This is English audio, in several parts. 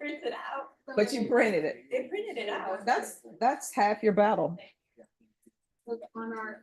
printed out. But you printed it. They printed it out. That's half your battle. Look on our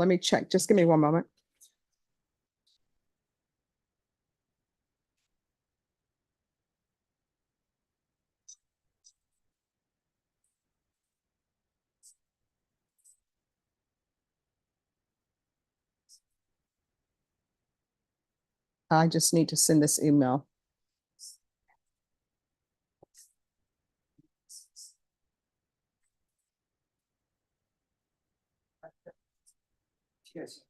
Let me check. Just give me one moment. I just need to send this email. Yes.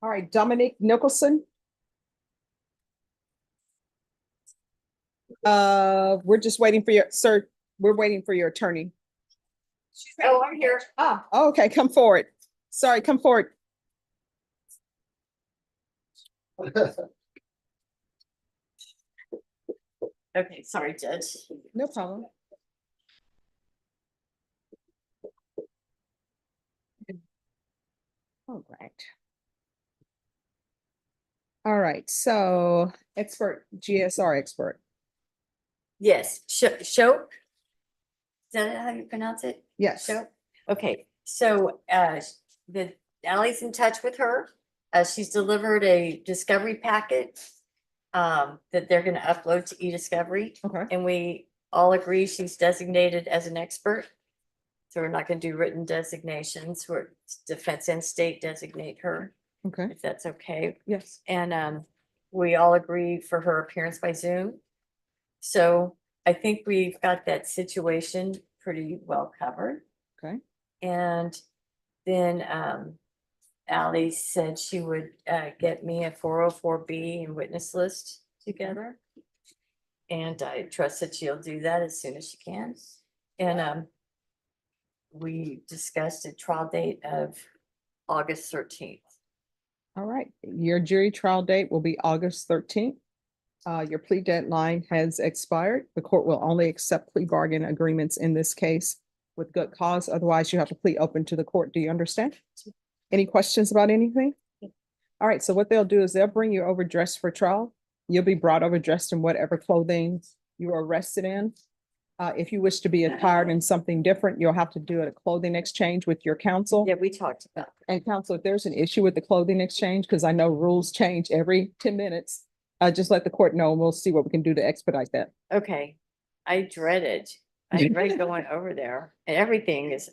All right, Dominic Nicholson. We're just waiting for your, sir, we're waiting for your attorney. Oh, I'm here. Ah, okay, come forward. Sorry, come forward. Okay, sorry, Judge. No problem. All right. All right, so expert, GSR expert. Yes, Show. Is that how you pronounce it? Yes. Show? Okay, so the Ally's in touch with her. She's delivered a discovery packet that they're gonna upload to e-discovery. Okay, And we all agree she's designated as an expert. So we're not gonna do written designations, where defense and state designate her, okay, if that's okay. yes. And we all agree for her appearance by Zoom. So I think we've got that situation pretty well covered. Okay, And then Ally said she would get me a 404B and witness list together. And I trust that she'll do that as soon as she can. And we discussed a trial date of August 13th. all right. Your jury trial date will be August 13th. Your plea deadline has expired. The court will only accept plea bargain agreements in this case with good cause. Otherwise, you have to plea open to the court. Do you understand? Any questions about anything? All right, so what they'll do is they'll bring you over dressed for trial. You'll be brought over dressed in whatever clothing you were arrested in. If you wish to be attired in something different, you'll have to do a clothing exchange with your counsel. Yeah, we talked about. And counsel, if there's an issue with the clothing exchange, because I know rules change every 10 minutes, just let the court know and we'll see what we can do to expedite that. Okay, I dread it. I dread going over there and everything is.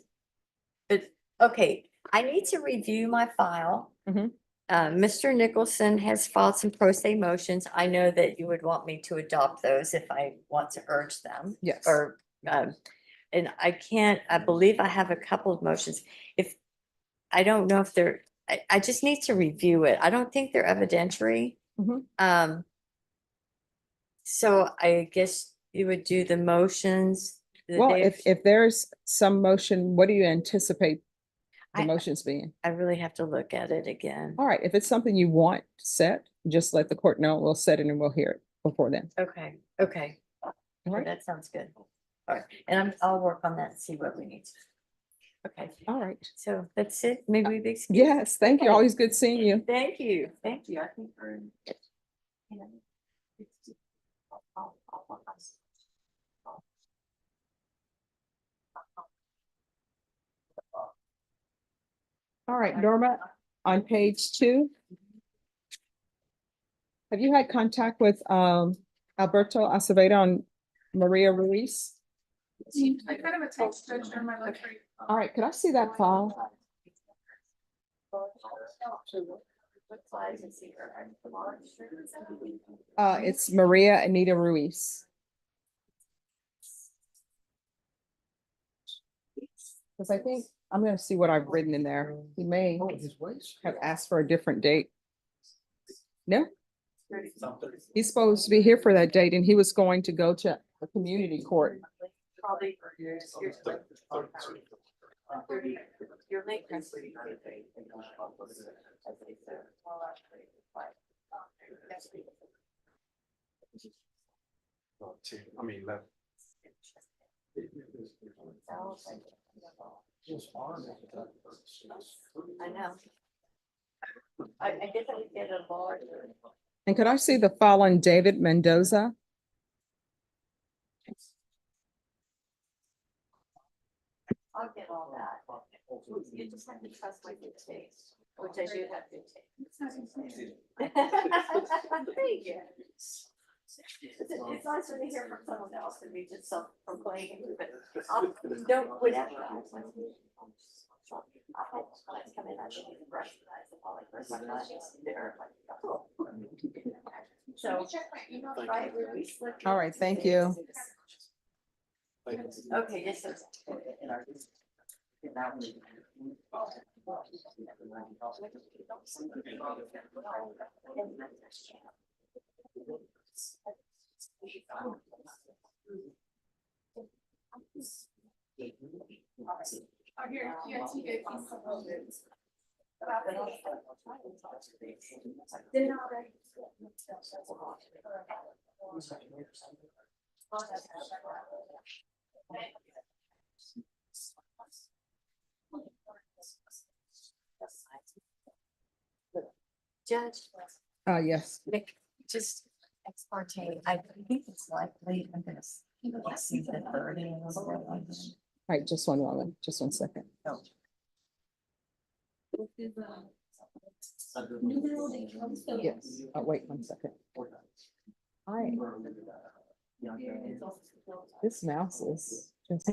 But, okay, I need to review my file. Mhm. Mr. Nicholson has filed some pro se motions. I know that you would want me to adopt those if I want to urge them. Yes. Or, and I can't, I believe I have a couple of motions. If, I don't know if they're, I just need to review it. I don't think they're evidentiary. Mhm. So I guess you would do the motions. the Well, day of- if there's some motion, what do you anticipate the I- motions being? I really have to look at it again. All right, if it's something you want set, just let the court know. We'll set it and we'll hear it before then. Okay, All right, that sounds good. All right, and I'll work on that and see what we need. Okay, all right. so that's it. Maybe we've excused. Yes, thank you. Okay. Always good seeing you. Thank you. I think we're. you know, I'll work on this. All right, Norma, on page 2. Have you had contact with Alberto Acevedo and Maria Ruiz? I kind of a text judge on my lunch break. All right, could I see that file? It's Maria Anita Ruiz. Because I think, I'm gonna see what I've written in there. He may have asked for a different date. No, he's supposed to be here for that date and he was going to go to a community court. Probably. You're late. I mean, that. I know. I guess I would get a large. And could I see the file on David Mendoza? I'll get all that. You just have to trust my good taste, which I do have good taste. Thank you. It's nice to hear from someone else and be just self-proclaimed, but don't, whatever. I had clients come in, I didn't even recognize them, all like, where's my clients? They're like, oh. So. Right, Ruiz, look. All right, thank you. Okay, yes, sir. Oh, here, yeah, you gave me some of it. Judge, Yes. Nick, just ex parte, I think it's likely, I'm gonna see the burden. Right, just one moment, just one second. Yes, wait one second. I, this mouse is just.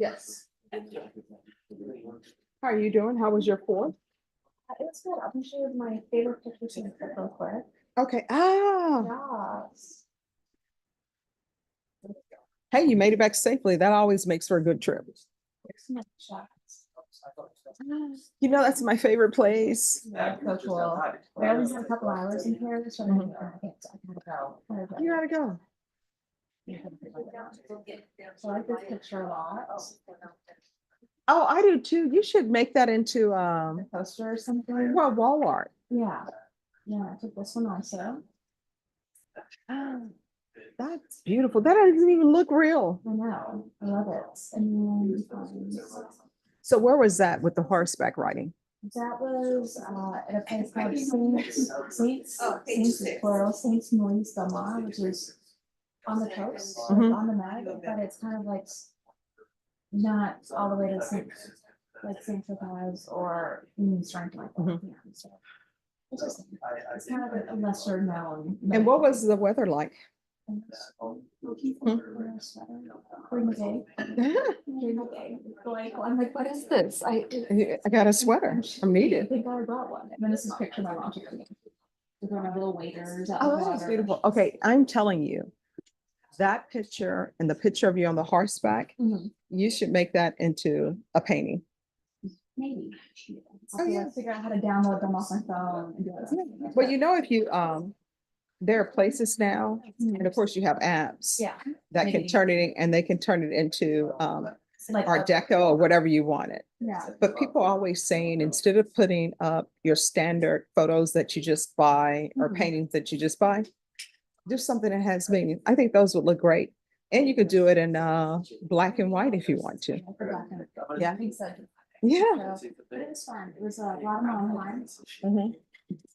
Yes. How are you doing? How was your fourth? It was good. I'll show you my favorite pictures in the real quick. Okay. Yes. Hey, you made it back safely. That always makes for a good trip. Here's some shots. You know, that's my favorite place. Yeah, so cool. I only had a couple hours in here, so I gotta go. You gotta go. So I like this picture a lot. Oh, I do too. You should make that into Poster or something. well, wall art. Yeah. Yeah, I took this one also. Oh, that's beautiful. That doesn't even look real. I know. I love it. And then So where was that with the horseback riding? that was at a place called Saints plural, Saints Maurice Del Mar, which is on the coast, like Mhm. on the Meg, but it's kind of like not all the way to Saint Tropez or Union Strength like that. Mhm. Yeah, so it's just it's kind of a lesser known. And what was the weather like? During the day. Like, I'm like, what is this? I got a sweater. I'm I needed. think I brought one. And then this is a picture my mom took of me. With one of the little waiters. out in Oh, the that's water. beautiful. Okay, I'm telling you, that picture and the picture of you on the horseback, Mhm. you should make that into a painting. Maybe. Oh, I'll yeah. figure out how to download them off my phone and do it. Well, you know, if you there are places now, and of course you have apps Yeah. that can Maybe. turn it in, and they can turn it into Like Art Deco or whatever you want it. Yeah. But people are always saying, instead of putting up your standard photos that you just buy or Mhm. paintings that you just buy, do something that has meaning. I think those would look great. And you could do it in black and white if you want to. Yeah. I think so. Yeah. So, but it was fun. It was a lot of mountain lines, Mhm.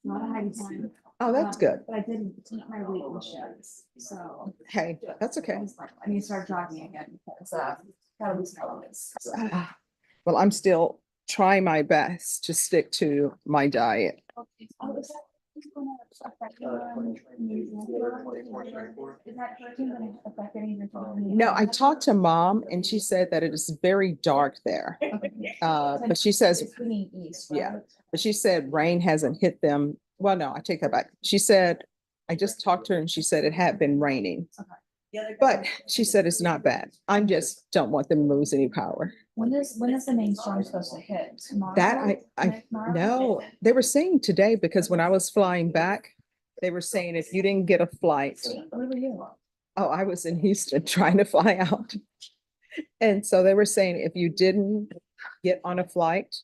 a lot of hiding time. Oh, that's good. But I didn't eat my weight in sheds, so. Hey, that's okay. I need to start jogging again because gotta lose calories. Well, I'm still trying my best to stick to my diet. Oh, is gonna affect is that hurricane gonna affect any of your? No, I talked to mom and she said that it is very dark there. But she says, It's leaning east, yeah. right? but she said rain hasn't hit them. Well, no, I take that back. She said, I just talked to her and she said it had been raining. But she said it's not bad. I just don't want them to lose any power. When is the main storm supposed to hit? Tomorrow? That I Tomorrow? no, they were saying today because when I was flying back, they were saying if you didn't get a flight, Where were you? oh, I was in Houston trying to fly out. And so they were saying if you didn't get on a flight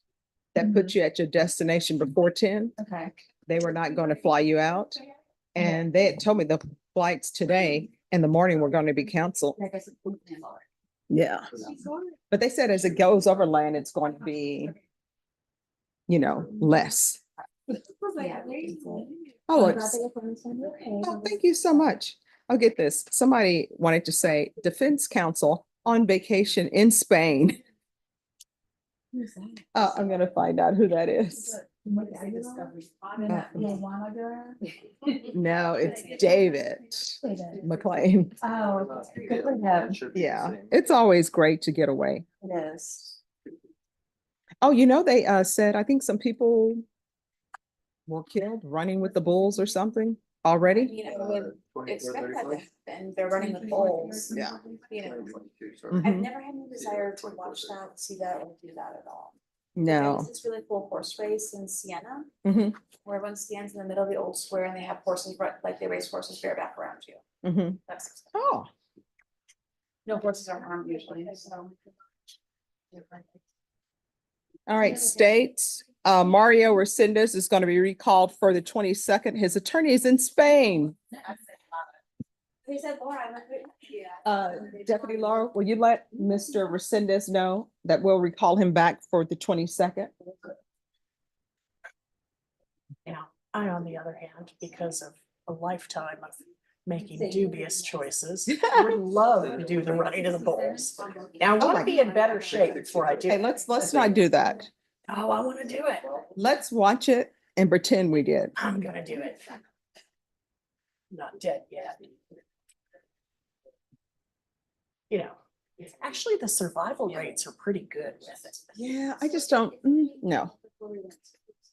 that put you at your destination before 10, Okay. they were not going to fly you out. And they had told me the flights today in the morning were going to be canceled. I guess it's. Yeah. But they said as it goes over land, it's going to be, less. Yeah. Oh, I'm glad it's, that your friends said okay. oh, thank you so much. I'll get this. Somebody wanted to say Defense Counsel on vacation in Spain. Who's that? I'm gonna find out who that is. No, it's David McLean. Oh, good for him. Yeah, it's always great to get away. It is. Oh, they said, I think some people were killed running with the bulls or something already. would expect that to happen. They're running with bulls. Yeah. I've Mhm. never had any desire to watch that, see that, or do that at all. There No. was this really cool horse race in Siena, Mhm, where everyone stands in the middle of the old square and they have horses, like they race horses bareback around you. mhm. That's, Oh, no horses are harmed usually, so. all right, states. Mario Resendez is going to be recalled for the 22nd. His attorney is in Spain. They said, Laura, I'm like, Deputy Laura, will you let Mr. Resendez know that we'll recall him back for the 22nd? Now, I, on the other hand, because of a lifetime of making dubious choices, would love to do the running of the bulls. Now, I want to be in better shape before I do. Hey, it. let's not do that. Oh, I want to do it. Let's watch it and pretend we did. I'm gonna do it. Not dead yet. Actually, the survival rates are pretty good with it. Yeah, I just don't, no.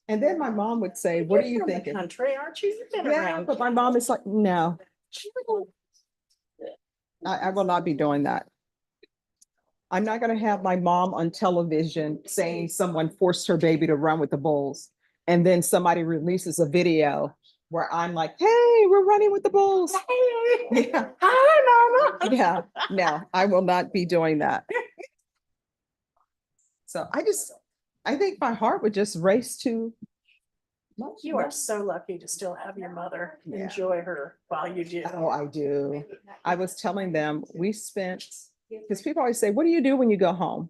And then my mom would say, what You're are you from the thinking? Country, aren't you? You've been Yeah, around. but my mom is like, no, I will not be doing that. I'm not gonna have my mom on television saying someone forced her baby to run with the bulls. And then somebody releases a video where I'm like, hey, we're running with the bulls. Yeah, Hi, Mama. yeah, no, I will not be doing that. So I think my heart would just race to. You are so lucky to still have your mother. Yeah. Enjoy her while you do. Oh, I do. I was telling them, we spent, because people always say, what do you do when you go home?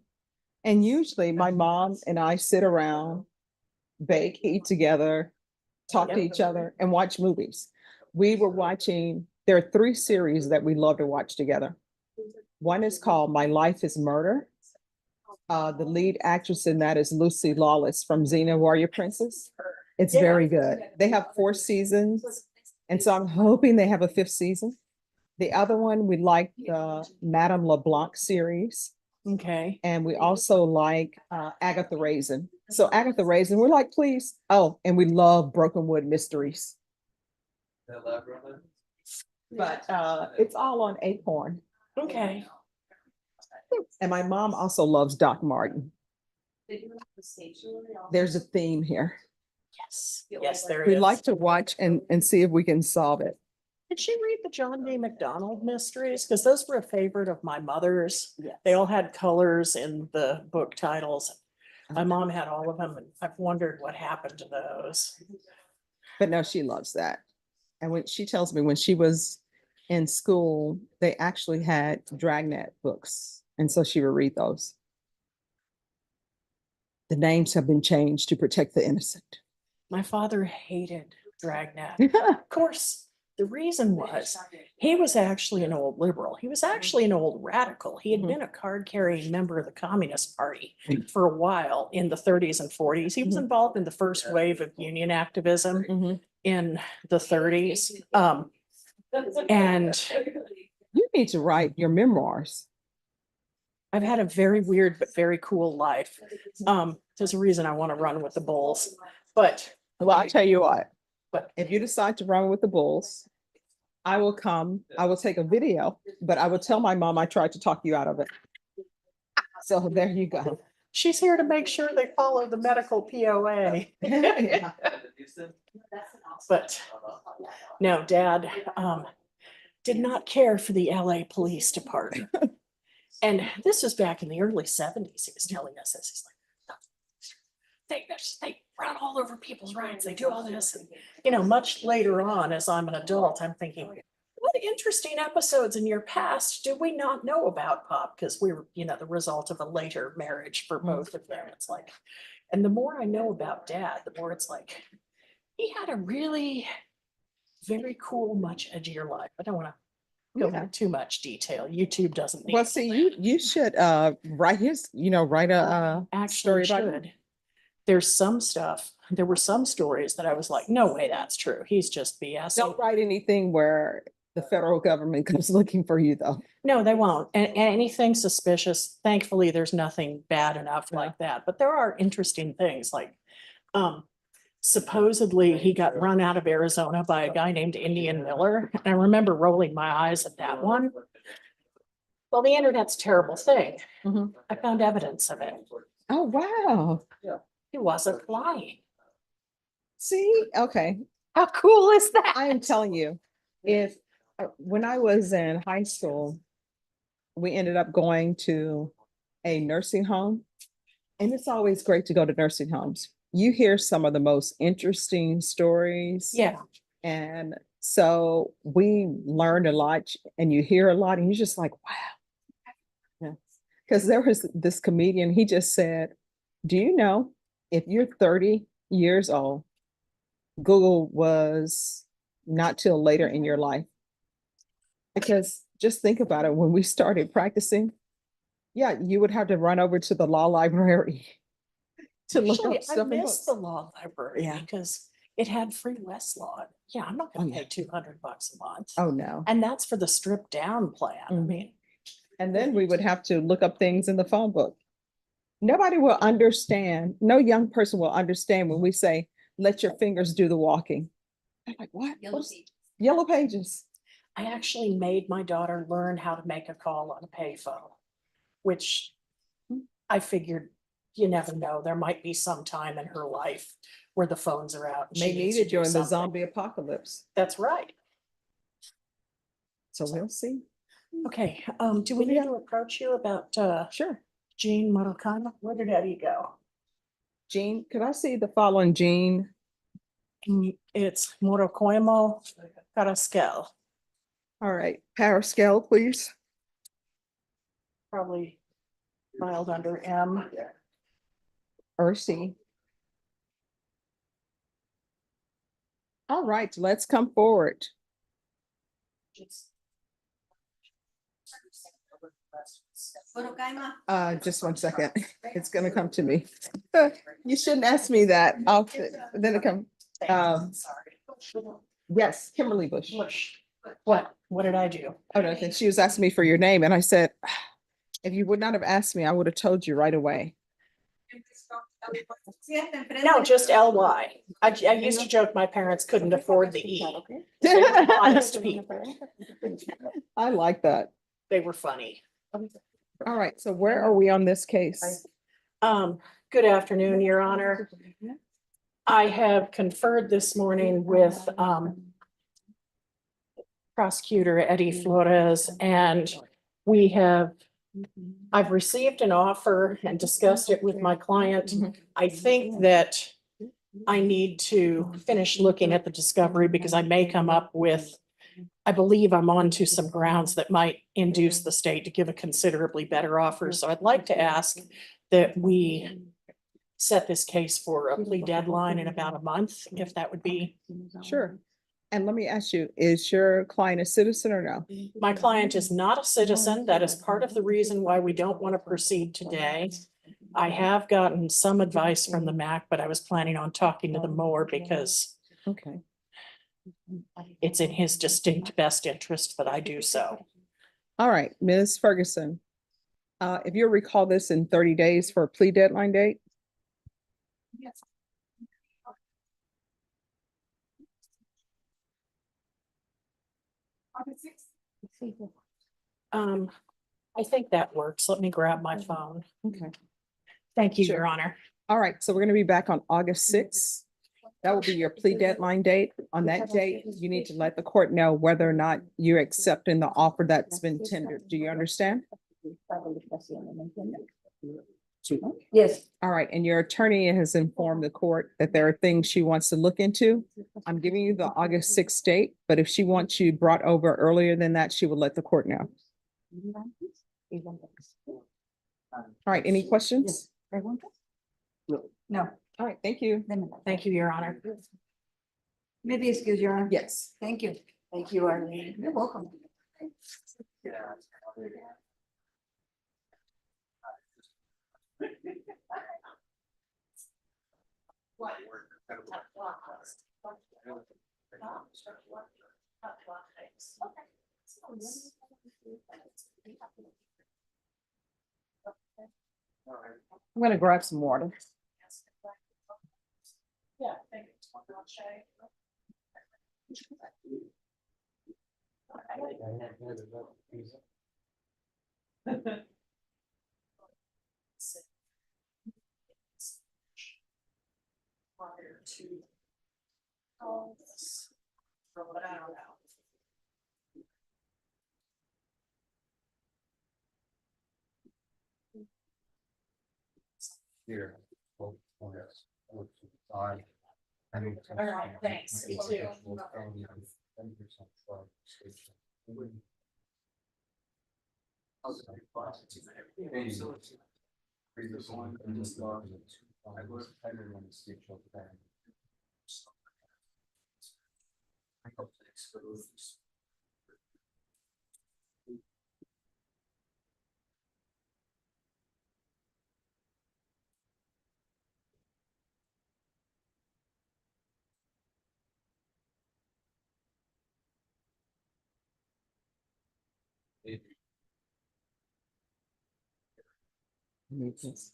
And usually my mom and I sit around, bake, eat together, talk to each other, and watch movies. We were watching, there are 3 series that we love to watch together. One is called My Life is Murder. The lead actress in that is Lucy Lawless from Xena Warrior Princess. It's Yeah. very good. They have 4 seasons. And so I'm hoping they have a 5th season. The other one, we like the Madame LeBlanc series. Okay. And we also like Agatha Raisin. So Agatha Raisin, we're like, please. Oh, and we love Brokenwood Mysteries. But it's all on Acorn. Okay. And my mom also loves Doc Martin. There's a theme here. Yes. Yes, there We is. like to watch and see if we can solve it. Did she read the John D. McDonald mysteries? Because those were a favorite of my mother's. They all had colors in the book titles. My mom had all of them, and I've wondered what happened to those. But no, she loves that. And when she tells me when she was in school, they actually had Dragnet books. And so she would read those. The names have been changed to protect the innocent. My father hated Dragnet. Of course, the reason was he was actually an old liberal. He was actually an old radical. He had Mhm. been a card-carrying member of the Communist Party for a while in the 30s and 40s. He was Mhm. involved in the first wave of union activism Mhm. in the 30s. And You need to write your memoirs. I've had a very weird but very cool life. There's a reason I want to run with the bulls, but Well, I'll tell you what, But- if you decide to run with the bulls, I will come, I will take a video, but I will tell my mom I tried to talk you out of it. So there you go. she's here to make sure they follow the medical POA. Yeah. But no, Dad did not care for the LA Police Department. And this was back in the early 70s. He was telling us this. He's like, they run all over people's rights. They do all this. And, you know, much later on, as I'm an adult, I'm thinking, what interesting episodes in your past do we not know about, Pop? Because we were, you know, the result of a later marriage for both of them. It's like, and the more I know about Dad, the more it's like, he had a really very cool, much edgier life. I don't want to go Yeah. into too much detail. YouTube doesn't need. Well, see, you should write write a Actually story about it. should. There's some stuff, there were some stories that I was like, no way that's true. He's just BSing. Don't write anything where the federal government comes looking for you, though. No, they won't. And anything suspicious, thankfully, there's nothing bad enough like that. But there are interesting things like supposedly he got run out of Arizona by a guy named Indian Miller. And I remember rolling my eyes at that one. Well, the internet's a terrible thing. Mhm. I found evidence of it. Oh, wow. He wasn't lying. See, okay. How cool is that? I am telling you, if when I was in high school, we ended up going to a nursing home. And it's always great to go to nursing homes. You hear some of the most interesting stories. Yeah. And so we learned a lot and you hear a lot and you're just like, wow. Yeah. Because there was this comedian, he just said, do you know if you're 30 years old, Google was not till later in your life? Because just think about it, when we started practicing, yeah, you would have to run over to the law library to look Actually, up I stuff in missed the books. law library Yeah. because it had free Westlaw. Yeah, I'm not gonna Oh, yeah. pay $200 a month. Oh, no. And that's for the stripped down plan. I Mhm. mean, And then we would have to look up things in the phone book. Nobody will understand, no young person will understand when we say, let your fingers do the walking. They're like, what? What's- Yellow pages. I actually made my daughter learn how to make a call on a payphone, which I figured you never know. There might be some time in her life where the phones are out. and she They needs to needed do during the something. zombie apocalypse. That's right. So we'll see. Okay, do we need to approach you about Sure. Jean Marocano? Where did Eddie go? Jean, could I see the following Jean? It's Morocoimo Carrasquel, All right, power scale, please. probably filed under M. Or C. All right, let's come forward. Just 1 second. It's gonna come to me. You shouldn't ask me that. Then it come. Sorry. Yes, Kimberly Bush. Bush. What did I do? Oh, no, then she was asking me for your name and I said, if you would not have asked me, I would have told you right away. No, just LY. I used to joke my parents couldn't afford the E. They were honest people. I like that. They were funny. All right, so where are we on this case? Good afternoon, Your Honor. I have conferred this morning with Prosecutor Eddie Flores, and I've received an offer and discussed it with my client. I think that I need to finish looking at the discovery because I may come up with, I believe I'm onto some grounds that might induce the state to give a considerably better offer. So I'd like to ask that we set this case for a plea deadline in about a month, if that would be. Sure. And let me ask you, is your client a citizen or no? My client is not a citizen. That is part of the reason why we don't want to proceed today. I have gotten some advice from the MAC, but I was planning on talking to them more because Okay. it's in his distinct best interest that I do so. All right, Ms. Ferguson. If you'll recall this in 30 days for a plea deadline date? Yes. I think that works. Let me grab my phone. Okay. Thank you, Sure. Your Honor. All right, so we're gonna be back on August 6th. That will be your plea deadline date. On that date, you need to let the court know whether or not you're accepting the offer that's been tendered. Do you understand? Yes. All right, and your attorney has informed the court that there are things she wants to look into. I'm giving you the August 6th date, but if she wants you brought over earlier than that, she will let the court know. All right, any questions? No. All right, thank you. Thank you, Your Honor. Maybe excuse your honor. Yes. Thank you. Thank you, Arlene. You're welcome. I'm gonna grab some water. Yeah, thank you. Prior to all this, from what I don't know. Here. Oh, yes. All right, thanks. You too. Need this.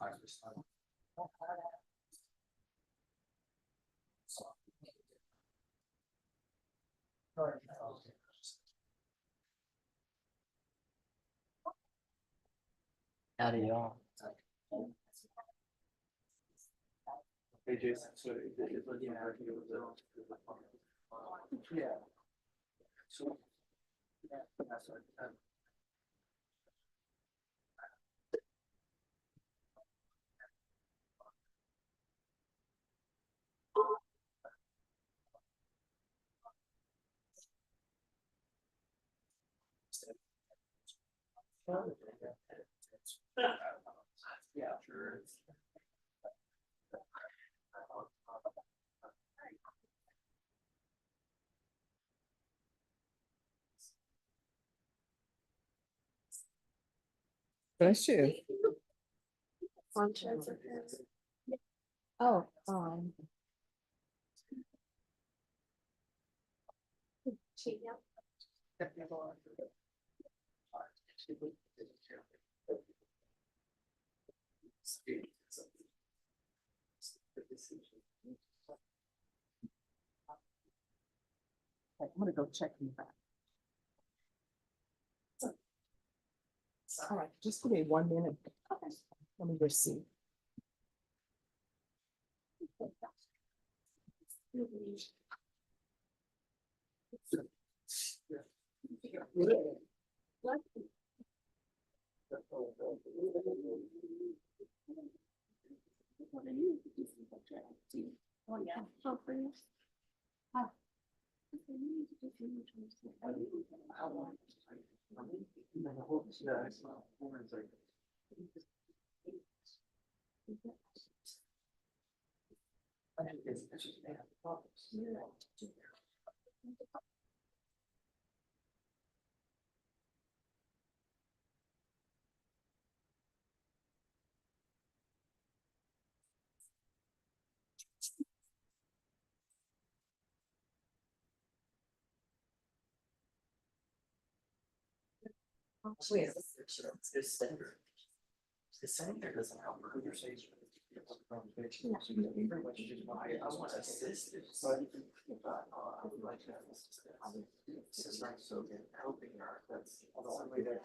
Howdy y'all. Hey Jason, so it's looking at you with the. Yeah. So. Yeah, that's what. Yeah, sure. Bless you. Oh, I'm gonna go check in the back. All right, just give me 1 minute. Let me just see. oh, yeah. Wait, the senator. The senator doesn't help her conversation. I want to assist it. So I would like to assist this. It's not so good helping her. That's the only way that.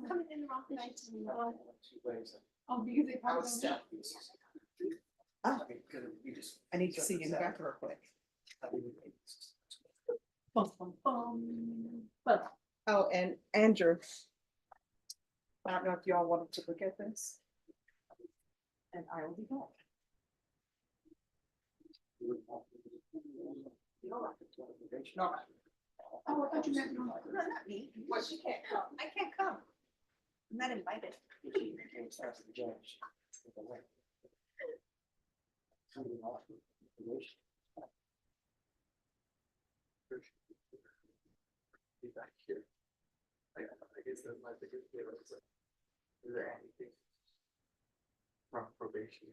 Coming in the wrong night. Oh, because they I would step. Oh, I need to see you in the back real quick. Bum, bum, bum. Well, Oh, and Andrew. I don't know if y'all wanted to look at this. And I will be back. No. Oh, I thought you meant, no, not me. What, she can't come. I can't come. I'm not invited. Be back here. I guess that's my biggest fear. Is like, is there anything from probation?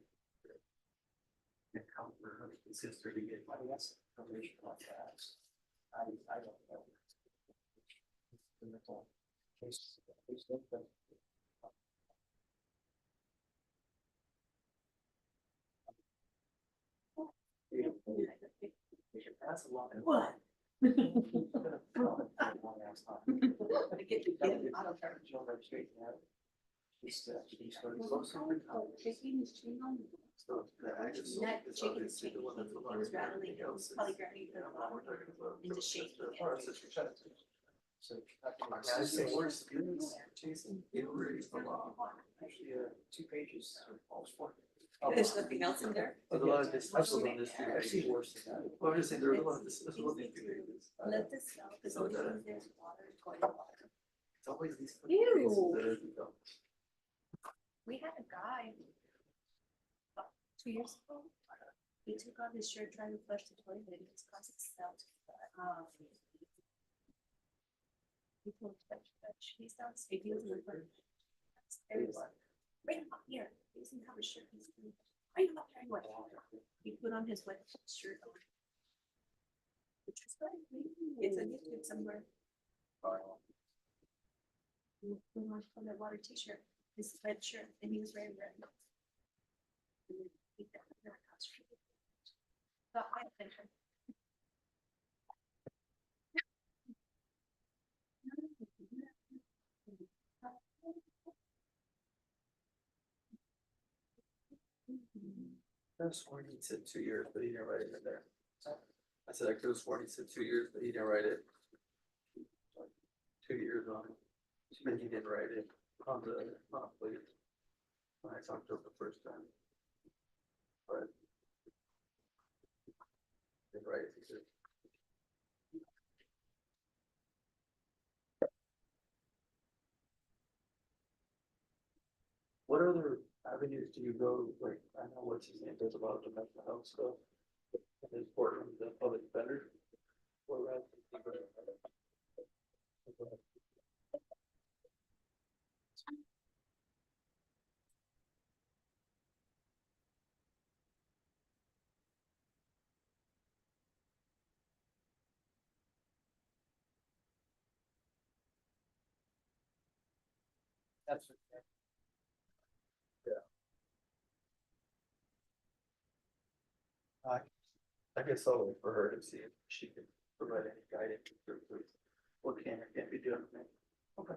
Can come for her sister to get my probation on that. I don't know. That's a lot. What? I To get out of her. She's starting closer. Shaking his chin on. So I just. Not shaking his chin, he was rattling, he was probably grabbing the and just shaking it. So. I say worse. Jason, it really is a lot. Actually, 2 pages. Almost 4. There's nothing else in there. There's a lot of discussion on this. I've seen worse than that. Well, I'm just saying, there's a lot of this. Let this go, because only thing there's water, toilet water. It's always these. Ew. That are. We had a guy about 2 years ago. He took off his shirt trying to flush the toilet and it's causing smell. He told touch. He's downstairs. He was in the front. Bring him up here. He doesn't have a shirt. Bring him up here. What? He put on his wet shirt. Which is good. It's on YouTube somewhere. We want to put that water t-shirt, his red shirt, and he was wearing red. And then he got the costume. So I think her. I was sworn he said 2 years, but he didn't write it in there. I said I could have sworn he said 2 years, but he didn't write it. 2 years on it. But he didn't write it on the plea. When I talked to him the first time. But. Didn't write it, he said. What other avenues do you go, like, I know what's his name does a lot of the mental health stuff. And his courtroom, the public defender. What else do you go? That's. Yeah. I guess I'll wait for her to see if she can provide any guidance or what can or can't be done. Okay.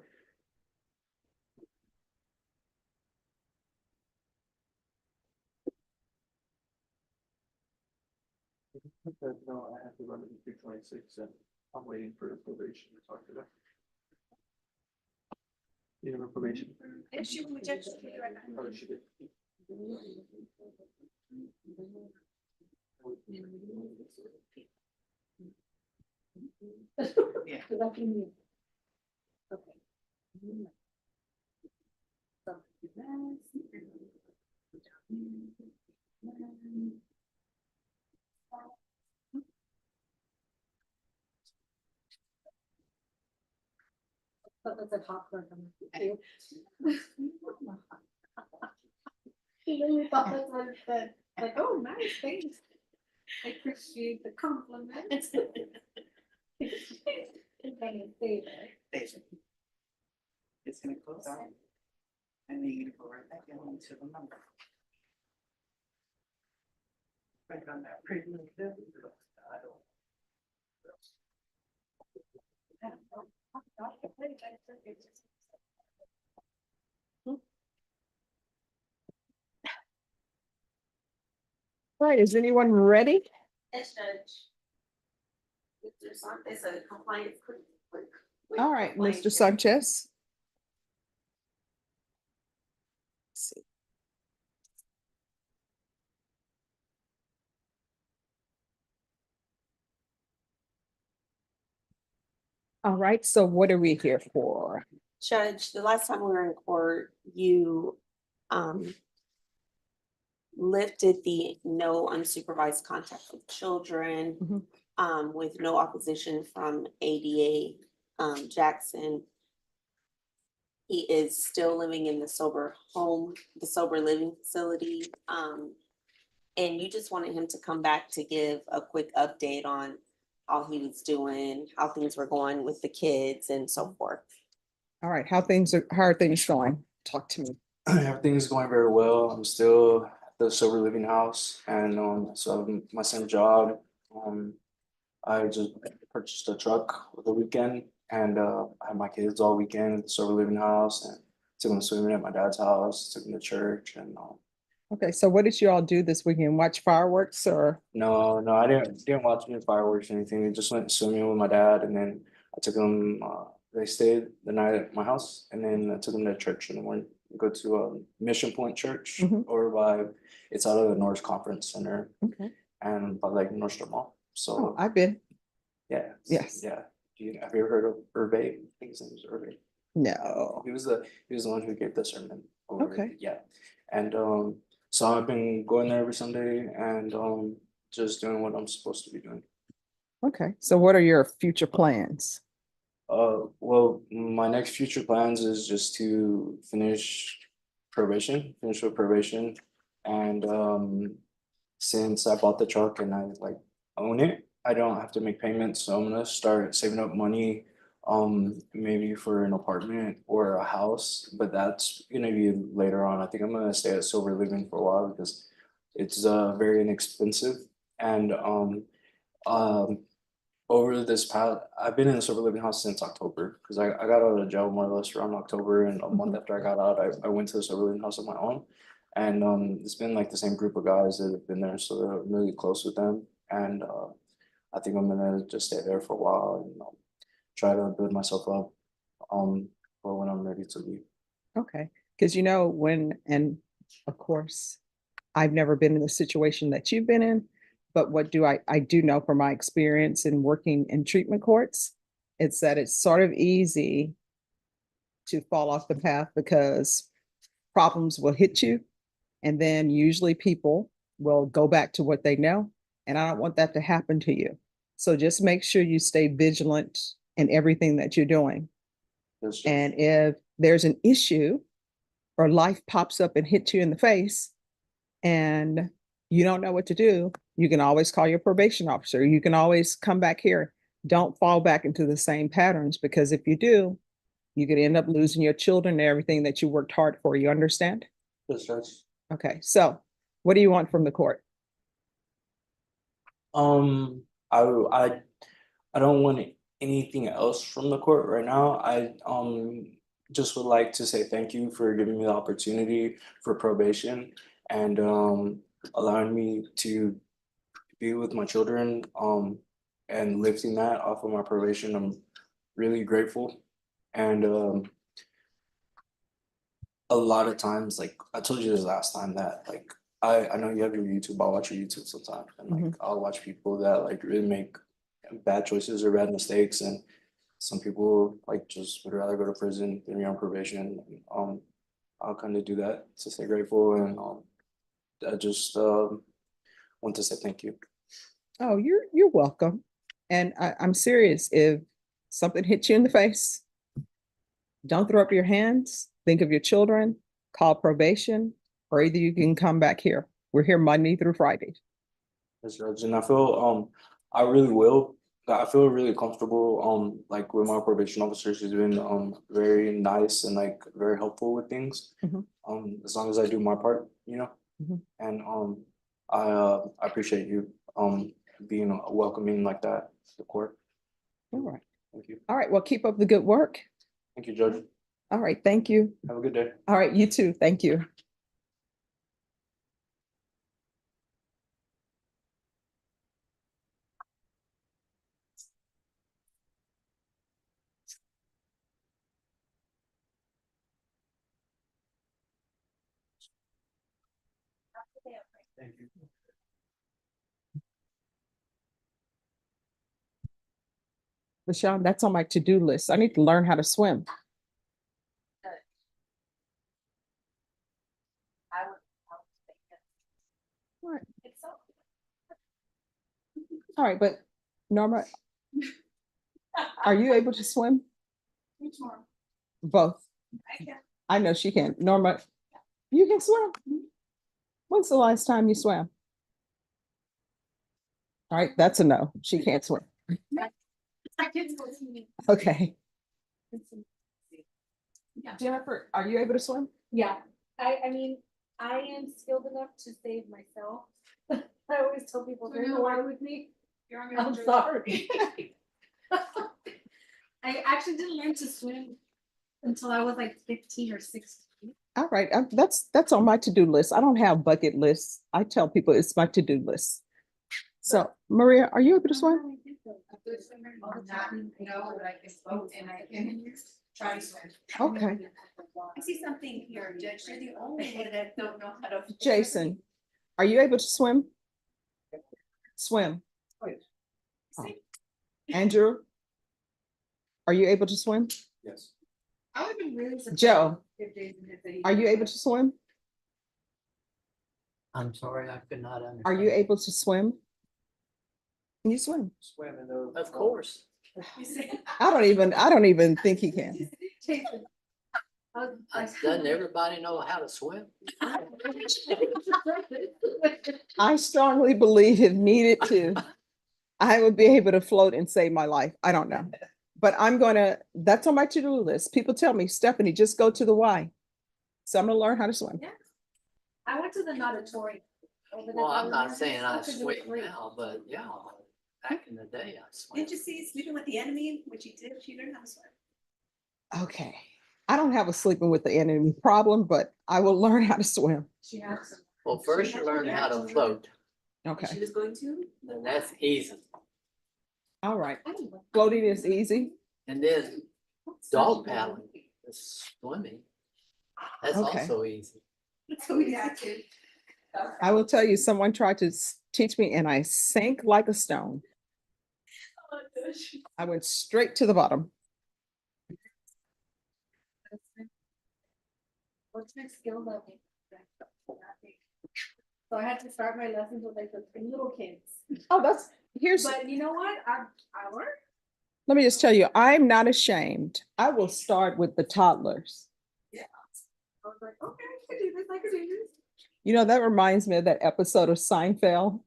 No, I have to run to 226 and I'm waiting for the probation to talk to them. You have a probation? And she will just be right back. Oh, she did. Yeah. But that's a top clerk. He really thought that's what it said. Like, oh, nice, thanks. I appreciate the compliment. It's gonna stay there. It's gonna close out. And then you're gonna go right back into the number. Right on that pretty little bit. I don't. All right, is anyone ready? Yes, Judge. It's a compliance. All right, Mr. Sanchez. Let's see. All right, so what are we here for? Judge, the last time we were in court, you lifted the no unsupervised contact with children with no opposition from ADA Jackson. He is still living in the sober home, the sober living facility. And you just wanted him to come back to give a quick update on how he was doing, how things were going with the kids and so forth. All right, how are things going? Talk to me. Everything's going very well. I'm still at the sober living house and so my same job. I just purchased a truck for the weekend and I had my kids all weekend at the sober living house and took them swimming at my dad's house, took them to church and Okay, so what did you all do this weekend? Watch fireworks or? no, I didn't watch any fireworks or anything. We just went swimming with my dad and then I took them, they stayed the night at my house and then I took them to church in the morning. Go to Mission Point Church over by, it's out of the Norris Conference Center. Okay. And by like Nordstrom Mall. So Oh, I've been. yeah. Yes. Yeah. Have you ever heard of Hervé? I think his name is Hervé. No. He was the one who gave the sermon. Okay. Yeah. And so I've been going there every Sunday and just doing what I'm supposed to be doing. Okay, so what are your future plans? Well, my next future plans is just to finish with probation. And since I bought the truck and I like own it, I don't have to make payments. So I'm gonna start saving up money maybe for an apartment or a house, but that's gonna be later on. I think I'm gonna stay at Silver Living for a while because it's very inexpensive and um over this past, I've been in the Silver Living house since October because I got out of jail more or less around October, and a month after I got out, I went to the Silver Living house on my own. And it's been like the same group of guys that have been there, so they're really close with them. And I think I'm gonna just stay there for a while and try to build myself up for when I'm ready to leave. Okay, because and of course, I've never been in the situation that you've been in, but I do know from my experience in working in treatment courts, it's that it's sort of easy to fall off the path because problems will hit you. And then usually people will go back to what they know. And I don't want that to happen to you. So just make sure you stay vigilant in everything that you're doing. Yes, sir. And if there's an issue or life pops up and hits you in the face and you don't know what to do, you can always call your probation officer. You can always come back here. Don't fall back into the same patterns, because if you do, you could end up losing your children and everything that you worked hard for. You understand? Yes, Judge. Okay, so what do you want from the court? Um, I don't want anything else from the court right now. I just would like to say thank you for giving me the opportunity for probation and allowing me to be with my children and lifting that off of my probation. I'm really grateful. And a lot of times, like I told you this last time, that like I know you have your YouTube, I'll watch your YouTube sometimes, and like I'll watch people that like really make bad choices or bad mistakes, and some people like just would rather go to prison than be on probation. I'll kind of do that to stay grateful, and I just want to say thank you. Oh, you're welcome. And I'm serious. If something hits you in the face, don't throw up your hands. Think of your children, call probation, or either you can come back here. We're here Monday through Friday. Yes, Judge, and I feel I really will. I feel really comfortable like with my probation officer. She's been very nice and like very helpful with things. As long as I do my part, And I appreciate you being welcoming like that to the court. All right. Thank you. All right. Well, keep up the good work. Thank you, Judge. All right. Thank you. Have a good day. All right. You too. Thank you. Thank you. LaShawn, that's on my to-do list. I need to learn how to swim. All right. All right, but Norma, are you able to swim? Which one? Both. I can. I know she can. Norma, you can swim. When's the last time you swam? All right, that's a no. She can't swim. I can go swimming. Okay. Yeah. Jennifer, are you able to swim? Yeah, I mean, I am skilled enough to save myself. I always tell people, there's no water with me. I'm sorry. I actually didn't learn to swim until I was like 15 or 16. All right, that's on my to-do list. I don't have bucket lists. I tell people it's my to-do list. So Maria, are you able to swim? No, but I can float and I can try to swim. Okay. I see something here, Judge, you're the only one that don't know how to. Jason, are you able to swim? Swim. Oh. Andrew, are you able to swim? Yes. I would be really surprised. Joe, if Jason did say he are you could. able to swim? I'm sorry, I could not understand. Are you able to swim? Can you swim? Swim in those. Of course. I don't even think he can. Jason. Doesn't everybody know how to swim? I strongly believe if needed to, I would be able to float and save my life. I don't know. But that's on my to-do list. People tell me, Stephanie, just go to the Y. So I'm gonna learn how to swim. Yeah. I went to the natatorium. over the Well, I'm not holidays. saying I Could do it swim free. now, but yeah, back in the day, I swam. Didn't you see Sleeping with the Enemy, which you did, she learned how to swim? Okay. I don't have a sleeping with the enemy problem, but I will learn how to swim. She had some. Well, first you learn how to float, She Okay. was going to. and that's easy. All right. I didn't know. Floating is easy. And then dog paddling, is swimming. That's Okay. also easy. So we had to. I will tell you, someone tried to teach me and I sank like a stone. Oh, gosh. I went straight to the bottom. What's my skill level? So I had to start my lessons with like the little kids. Oh, But you know what? I learned. let me just tell you, I'm not ashamed. I will start with the toddlers. I was like, okay, I can do this, I can do this. You know, that reminds me of that episode of Seinfeld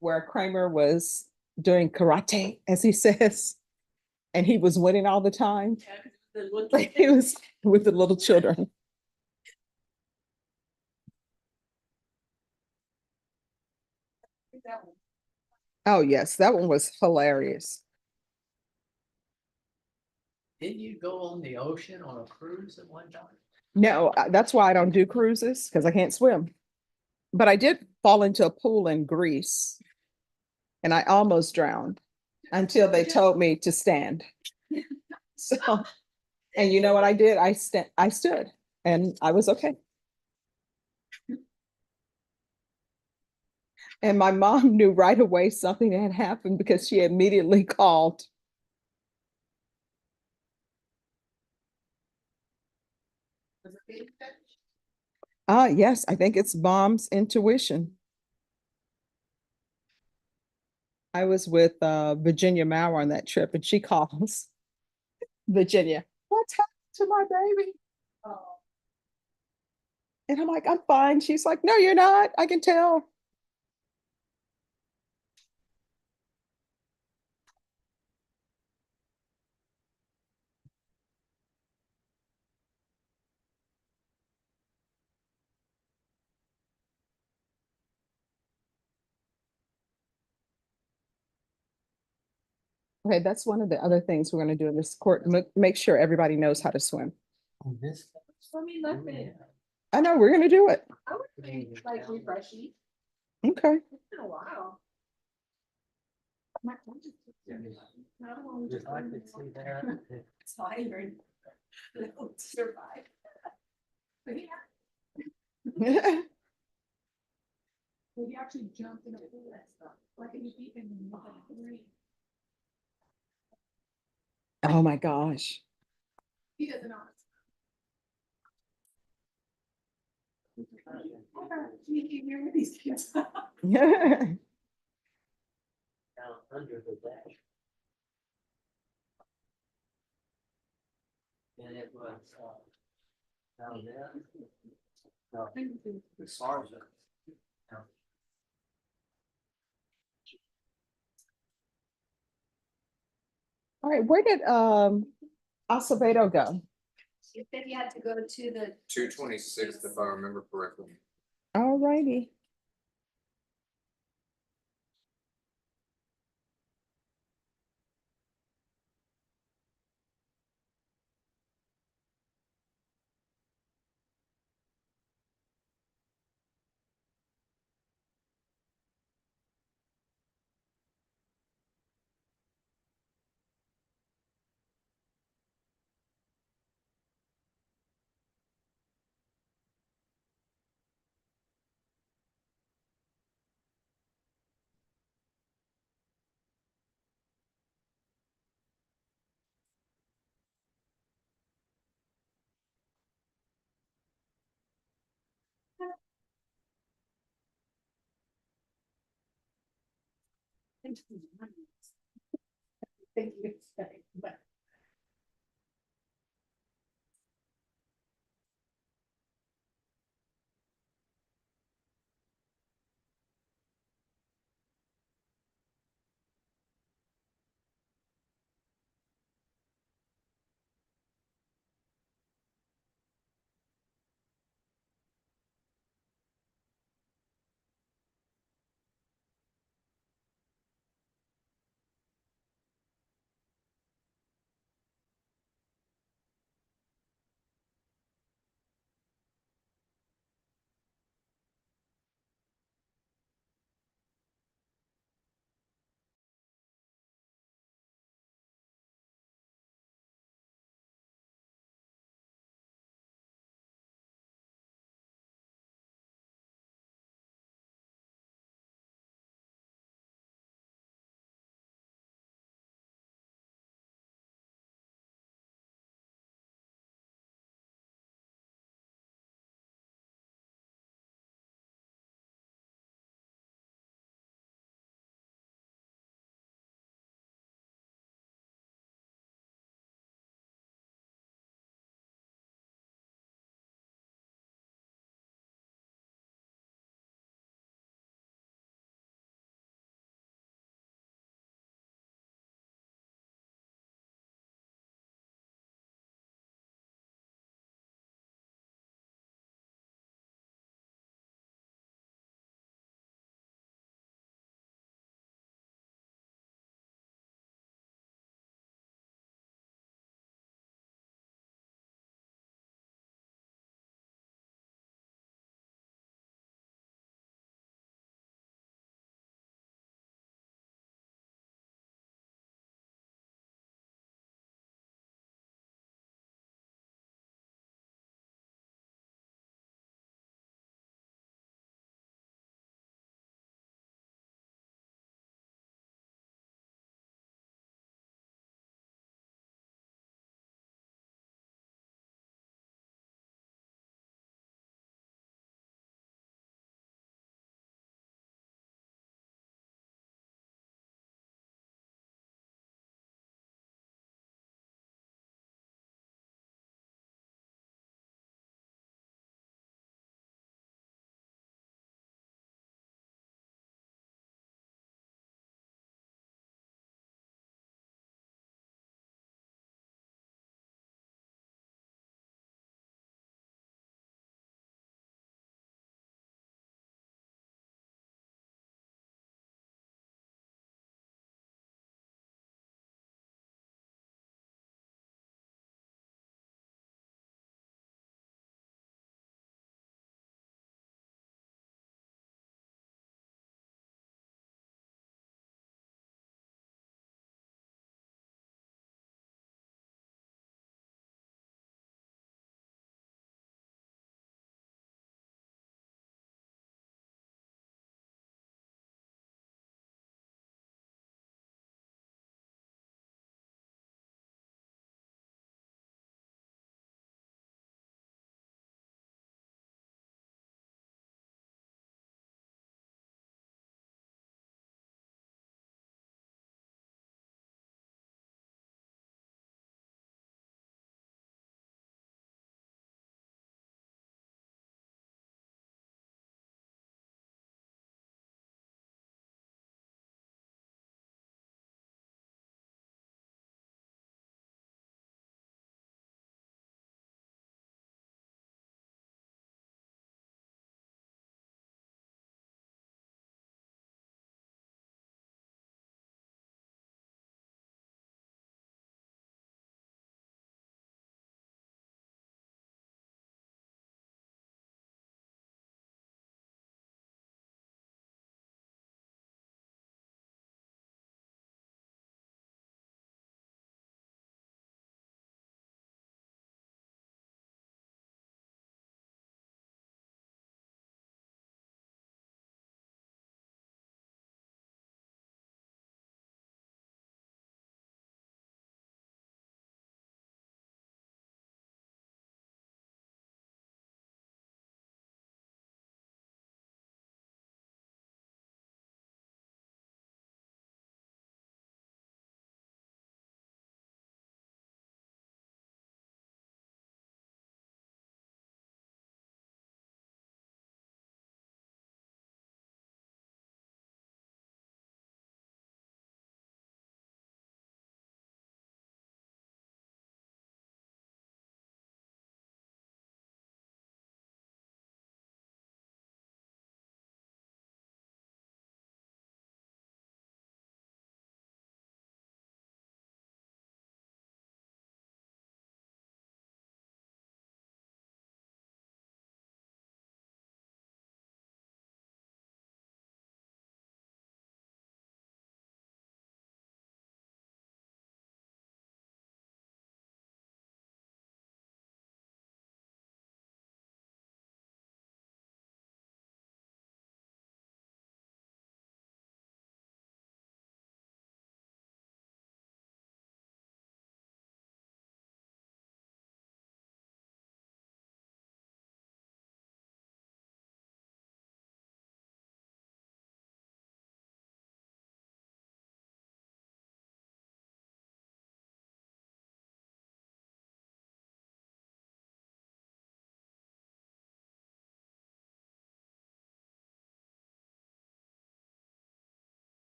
where Kramer was doing karate, as he says, and he was winning all the time. Yeah, 'cause the little Like he was with the little children. that one. Oh, yes, that one was hilarious. Didn't you go on the ocean on a cruise at one time? No, that's why I don't do cruises because I can't swim. But I did fall into a pool in Greece and I almost drowned until they told me to stand. So, and you know what I did? I stood and I was okay. And my mom knew right away something had happened because she immediately called. Yes, I think it's mom's intuition. I was with Virginia Mauer on that trip and she calls. Virginia, what's happened to my baby? Oh, And I'm like, I'm fine. She's like, no, you're not. I can tell. Okay, that's one of the other things we're going to do in this court. Make sure everybody knows how to swim. On this? let me look at it. I know we're going to do it. I would say like refreshing. Okay. It's been a while. My phone just- I don't know, Just like to see that. So I learned to survive. But yeah, we actually jumped in a pool and stuff, like in the deep end and rain. Oh my gosh. He doesn't know. You hear with these kids. Down under the dash. And it was, down there. No, the sergeant. All right, where did Acevedo go? You said you had to go to the. 226th, if I remember correctly. All righty. Thank you. But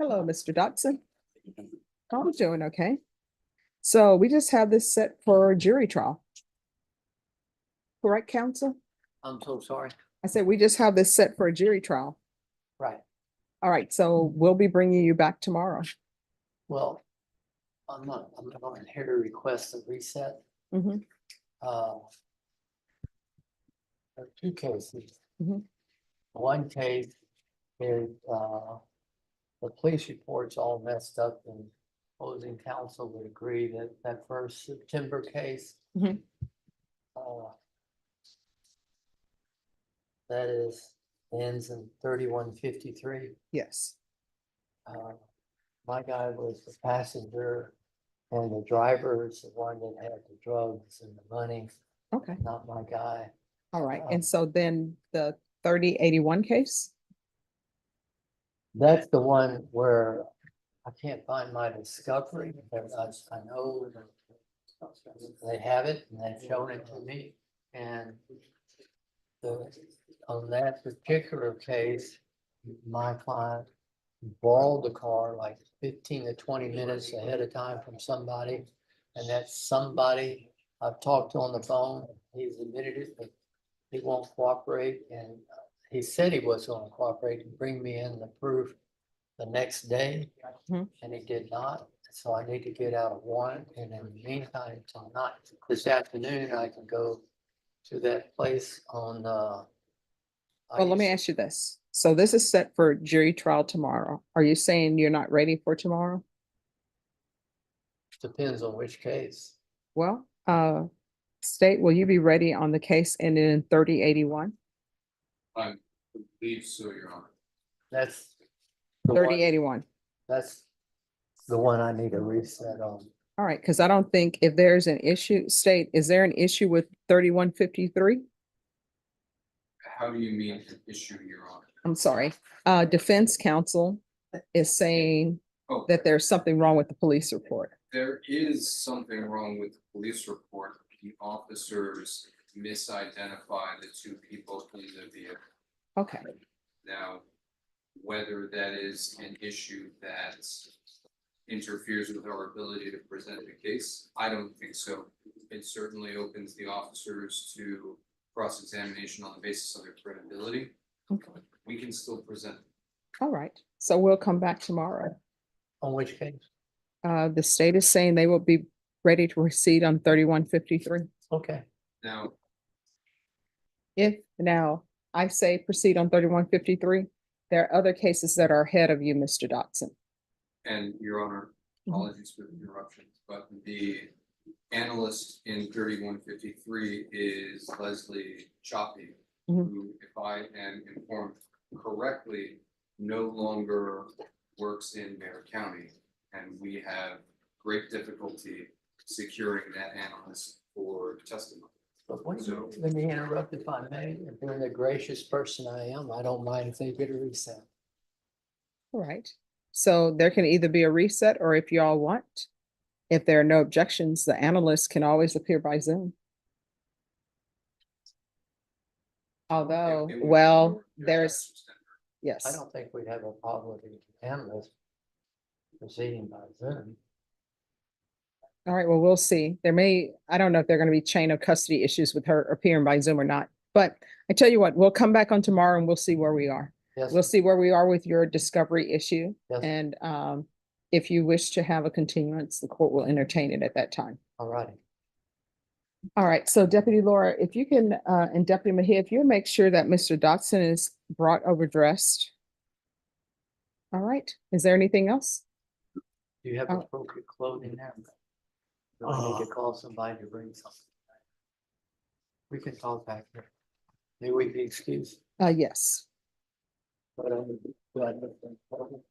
Hello, Mr. Dotson. I'm doing okay. So we just have this set for jury trial. Correct, counsel? I'm so sorry. I said we just have this set for a jury trial. Right. All right, so we'll be bringing you back tomorrow. Well, I'm not here to request a reset. Mhm. There are two cases. Mhm. One case is, the police report's all messed up and opposing counsel would agree that that first September case. Mhm. uh, That is, ends in 3153. Yes. My guy was the passenger and the driver is the one that had the drugs and the money, Okay. not my guy. All right. And so then the 3081 case? That's the one where I can't find my discovery, but I know that they have it and they've shown it to me. And on that particular case, my client borrowed the car like 15 to 20 minutes ahead of time from somebody. And that somebody I've talked to on the phone, he's admitted it, but he won't cooperate. And he said he was going to cooperate and bring me in the proof the next day. Mhm. And he did not. So I need to get out a warrant. And in the meantime, tonight, this afternoon, I can go to that place on, Well, let me ask you this. So this is set for jury trial tomorrow. Are you saying you're not ready for tomorrow? depends on which case. Well, State, will you be ready on the case ending in 3081? I believe so, Your Honor. That's the one, 3081. that's the one I need a reset on. All right, because I don't think if there's an issue, State, is there an issue with 3153? How do you mean an issue, Your Honor? I'm sorry. Defense counsel is saying Oh, that there's something wrong with the police report. there is something wrong with the police report. The officers misidentified the two people in the vehicle. Okay, Now, whether that is an issue that interferes with our ability to present the case, I don't think so. It certainly opens the officers to cross-examination on the basis of their credibility. okay. We can still present. All right. So we'll come back tomorrow. On which case? The state is saying they will be ready to proceed on 3153. Okay, Now, If now I say proceed on 3153, there are other cases that are ahead of you, Mr. Dotson. and Your Honor, apologies for the interruptions, but the analyst in 3153 is Leslie Choppy, Mhm. who, if I am informed correctly, no longer works in Bear County. And we have great difficulty securing that analyst for testimony. but wait, So- let me interrupt if I may. If being the gracious person I am, I don't mind if they get a reset. All right. So there can either be a reset or if y'all want, if there are no objections, the analyst can always appear by Zoom. Although, It would be well, your there's, substantive. yes. I don't think we'd have a problem with the analyst proceeding by Zoom. All right, well, we'll see. There may, I don't know if there are going to be chain of custody issues with her appearing by Zoom or not. But I tell you what, we'll come back on tomorrow and we'll see where we are. Yes, We'll see where we are with your discovery issue. Yes. And if you wish to have a continuance, the court will entertain it at that time. all righty. All right, so Deputy Laura, if you can, and Deputy Mahia, if you make sure that Mr. Dotson is brought overdressed. All right, is there anything else? Do you have Oh. appropriate clothing there? Do I need to call somebody to bring something? We can talk back here. May we be excused? Yes. But I'm glad that they're important.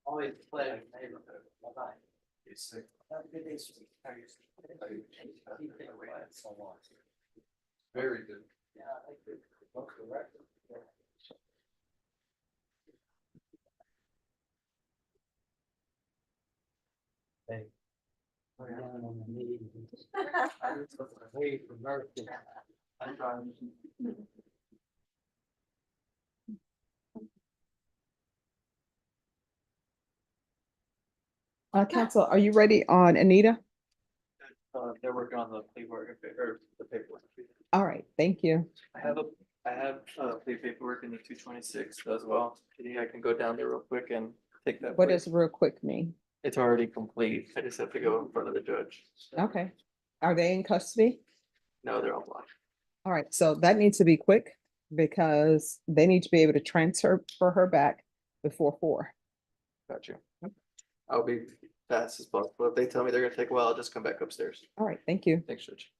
Always play in the neighborhood. Bye-bye. Have a good day, sir. How are you? So long. Very good. Yeah, I think it looks correct. Hey. We're down on the knee. I just look for way for mercy. I'm trying. Counsel, are you ready on Anita? They're working on the plea bargain or the paperwork. All right, thank you. I have plea paperwork in the 226 as well. Do you think I can go down there real quick and take that? What plea? does real quick mean? It's already complete. I just have to go in front of the judge. Okay. Are they in custody? No, they're on block. All right, so that needs to be quick because they need to be able to transfer for her back before 4. Got you. I'll be fast as possible. If they tell me they're gonna take a while, I'll just come back upstairs. All right, thank you. Thanks, Judge.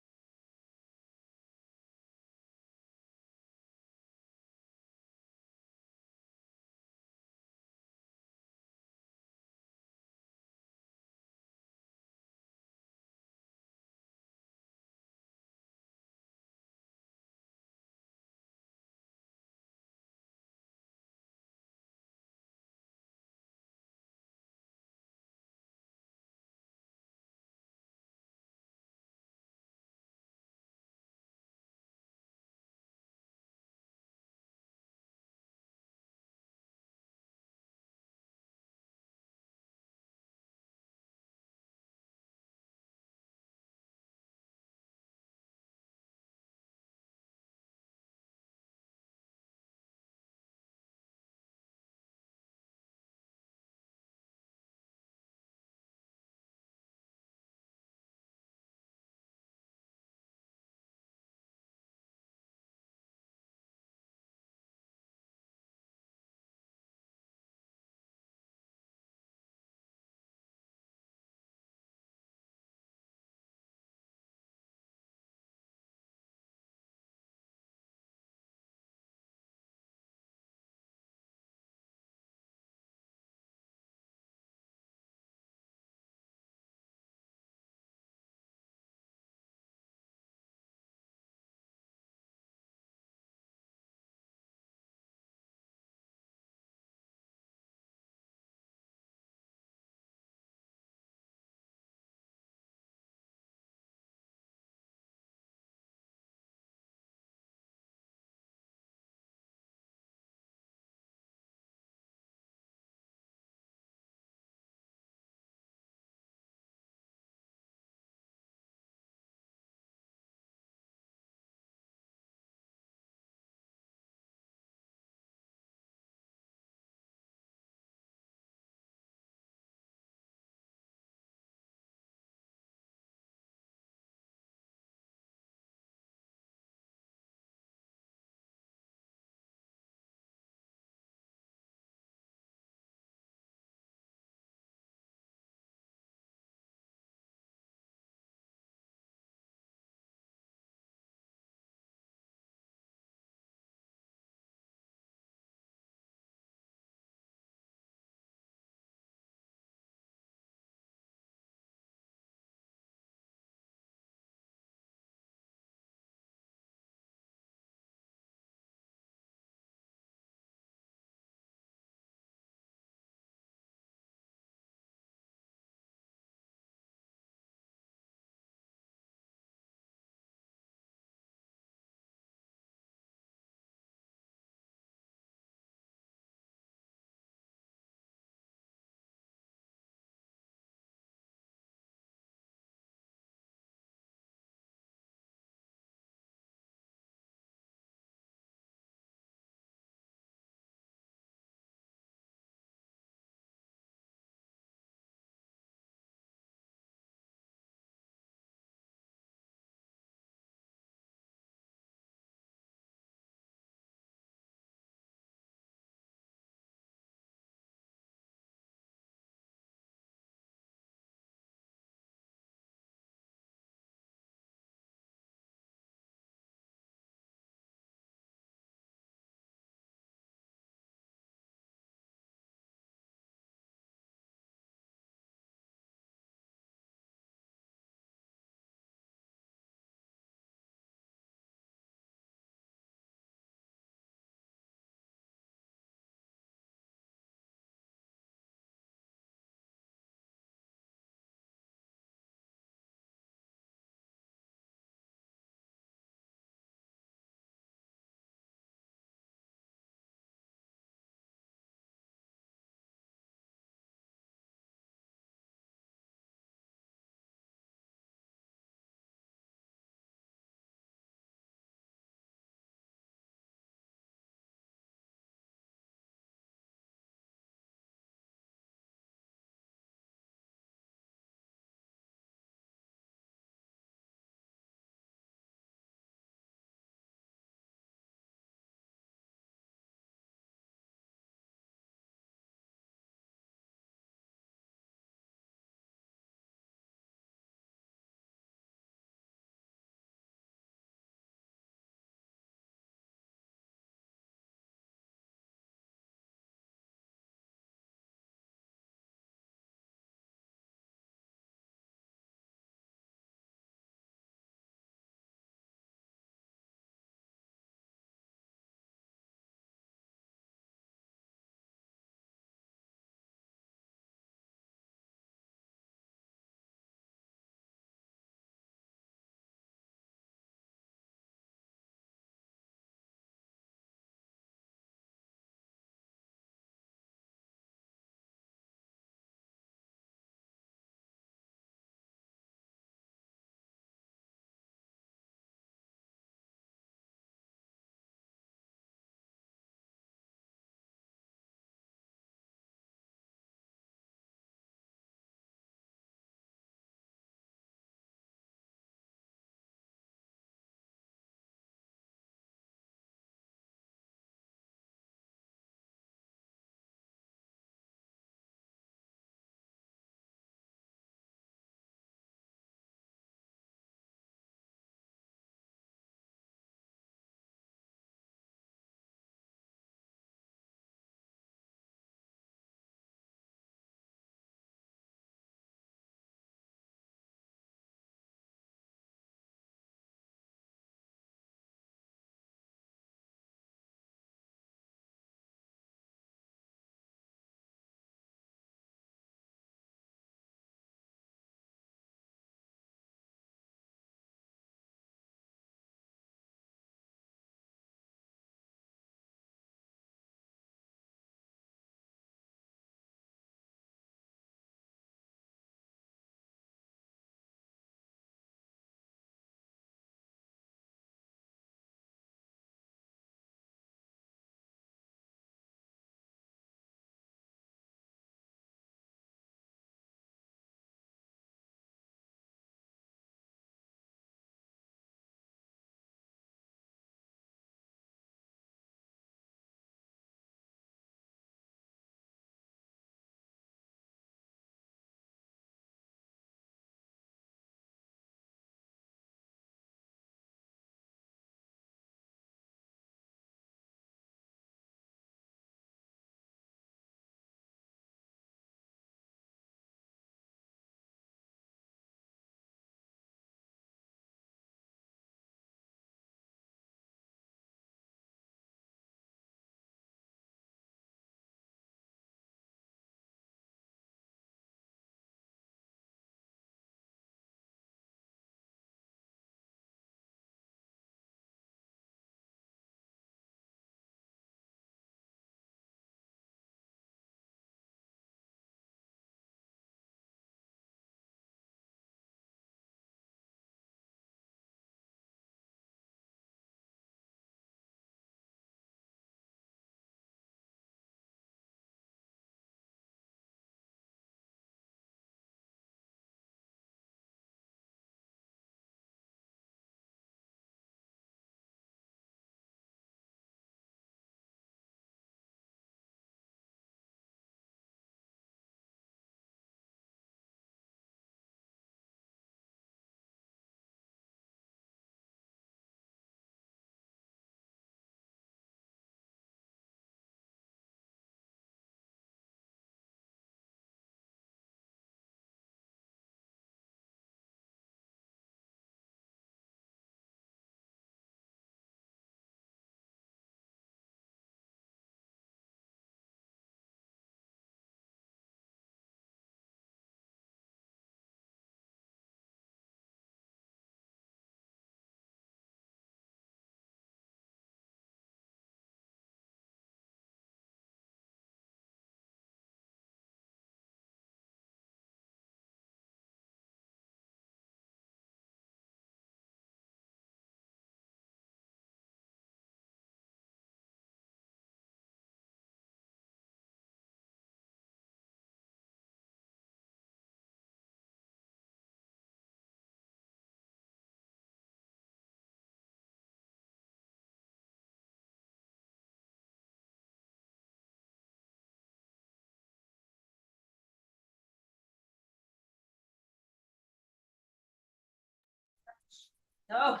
Oh,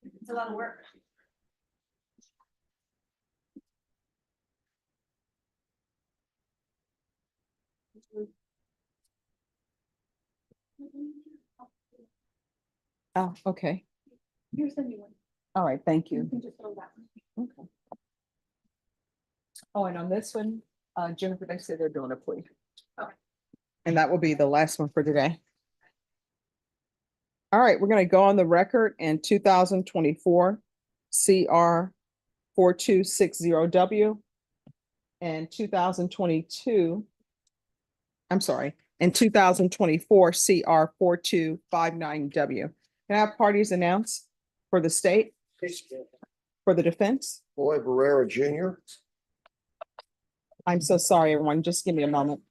it's a lot of work. Oh, okay. Here's the new one. All right, thank You you. can just throw that one. Okay. Oh, and on this one, Jennifer, they said they're doing a plea. Okay. And that will be the last one for today. All right, we're gonna go on the record in 2024 CR 4260W and 2022. I'm sorry, in 2024 CR 4259W. Can I have parties announced for the state, for the defense? Boy Barrera Jr. I'm so sorry, everyone. Just give me a moment.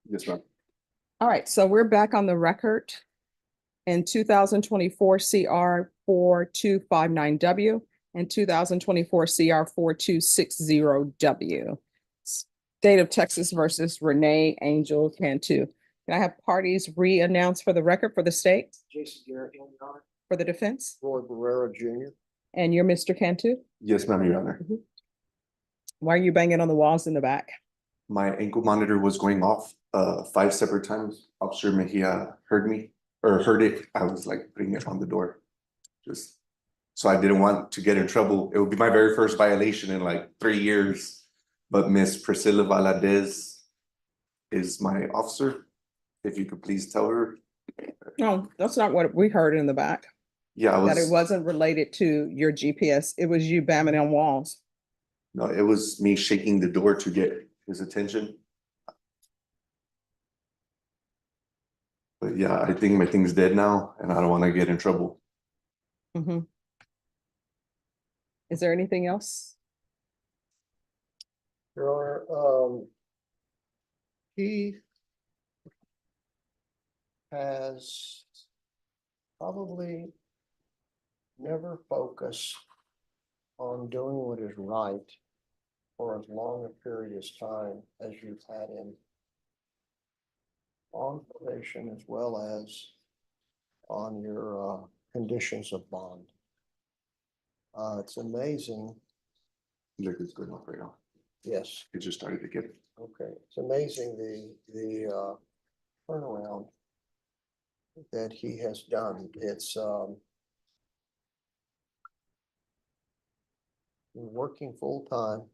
Yes, ma'am. All right, so we're back on the record in 2024 CR 4259W and 2024 CR 4260W. State of Texas versus Renee Angel Cantu. Can I have parties re-announce for the record for the state, Jason Garrett, Your Honor. for the defense? Roy Barrera Jr. And you're Mr. Cantu? Yes, ma'am, Your Honor. Why are you banging on the walls in the back? My ankle monitor was going off 5 separate times. Officer Mejia heard me or heard it. I was like putting it on the door. Just so I didn't want to get in trouble. It would be my very first violation in like 3 years. But Miss Priscilla Valadez is my officer. If you could please tell her. No, that's not what we heard in the back. Yeah, That it wasn't related to your GPS. It was you banging on walls. no, it was me shaking the door to get his attention. But yeah, I think my thing's dead now and I don't want to get in trouble. Mhm. Is there anything else? Your Honor, he has probably never focused on doing what is right for as long a period of time as you've had him on probation as well as on your conditions of bond. It's amazing. Look, it's going off right now. Yes, It just started to get. okay. It's amazing the turnaround that he has done. It's working full time.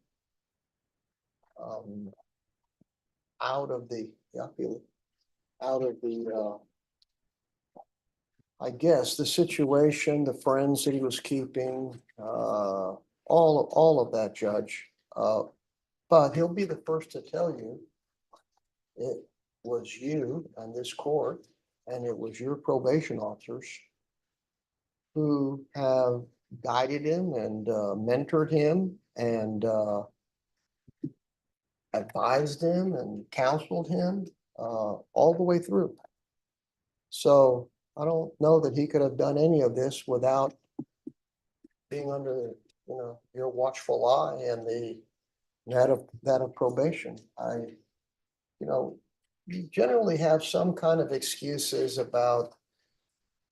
Out of the, yeah, I feel it. Out of the I guess the situation, the friends that he was keeping, all of that, Judge. But he'll be the first to tell you it was you and this court, and it was your probation officers who have guided him and mentored him and advised him and counseled him all the way through. So I don't know that he could have done any of this without being under, your watchful eye and that of probation. You generally have some kind of excuses about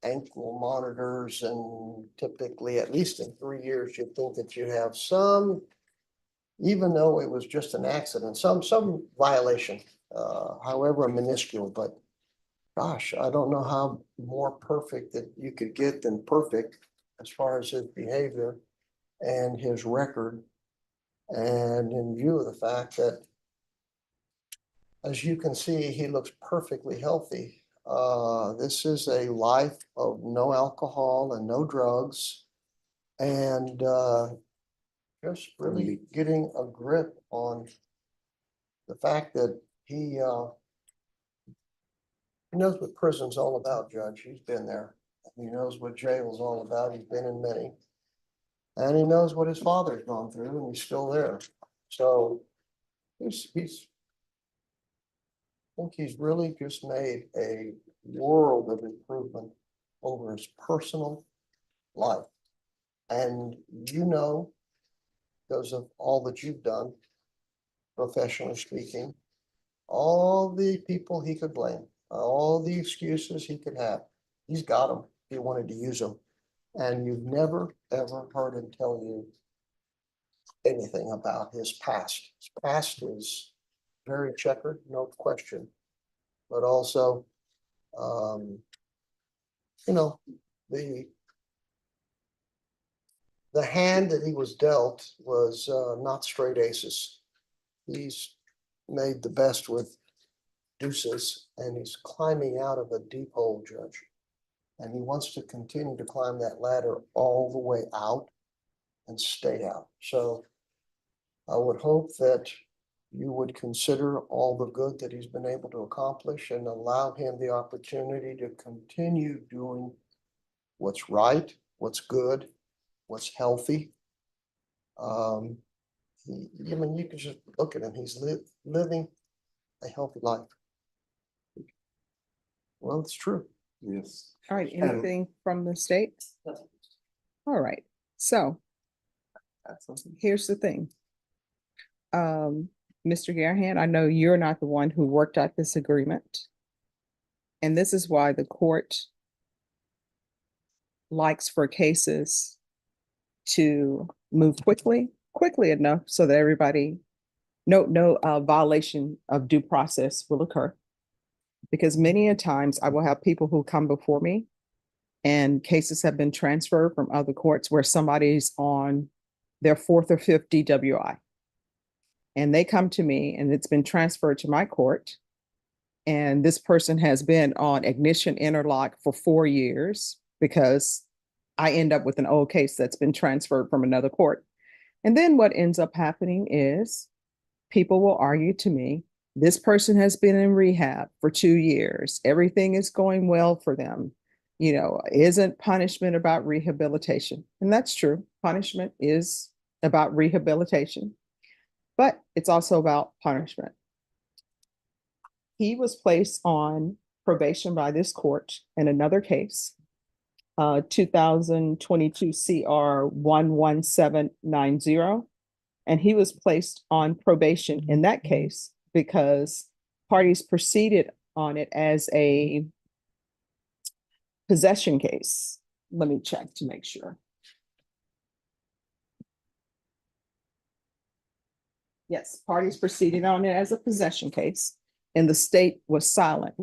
ankle monitors, and typically, at least in 3 years, you'd think that you have some, even though it was just an accident, some violation, however minuscule, but gosh, I don't know how more perfect that you could get than perfect as far as his behavior and his record. And in view of the fact that, as you can see, he looks perfectly healthy. This is a life of no alcohol and no drugs. And just really getting a grip on the fact that he knows what prison's all about, Judge. He's been there. He knows what jail's all about. He's been in many. And he knows what his father's gone through, and he's still there. So I think he's really just made a world of improvement over his personal life. And because of all that you've done, professionally speaking, all the people he could blame, all the excuses he could have, he's got them if he wanted to use them. And you've never, ever heard him tell you anything about his past. His past is very checkered, no question. But also, the hand that he was dealt was not straight aces. He's made the best with deuces, and he's climbing out of a deep hole, Judge. And he wants to continue to climb that ladder all the way out and stay out. So I would hope that you would consider all the good that he's been able to accomplish and allow him the opportunity to continue doing what's right, what's good, what's healthy. I mean, you can just look at him, he's living a healthy life. Well, it's true. Yes. All right, anything from the state? All right, so That's something. here's the thing. Mr. Garahan, I know you're not the one who worked out this agreement. And this is why the court likes for cases to move quickly enough so that everybody, no violation of due process will occur. Because many a times I will have people who come before me and cases have been transferred from other courts where somebody's on their fourth or fifth DWI. And they come to me and it's been transferred to my court. And this person has been on ignition interlock for 4 years because I end up with an old case that's been transferred from another court. And then what ends up happening is people will argue to me, this person has been in rehab for 2 years. Everything is going well for them. You know, isn't punishment about rehabilitation? And that's true. Punishment is about rehabilitation, but it's also about punishment. He was placed on probation by this court in another case, 2022 CR 11790. And he was placed on probation in that case because parties proceeded on it as a possession case. Let me check to make sure. Yes, parties proceeded on it as a possession case and the state was silent.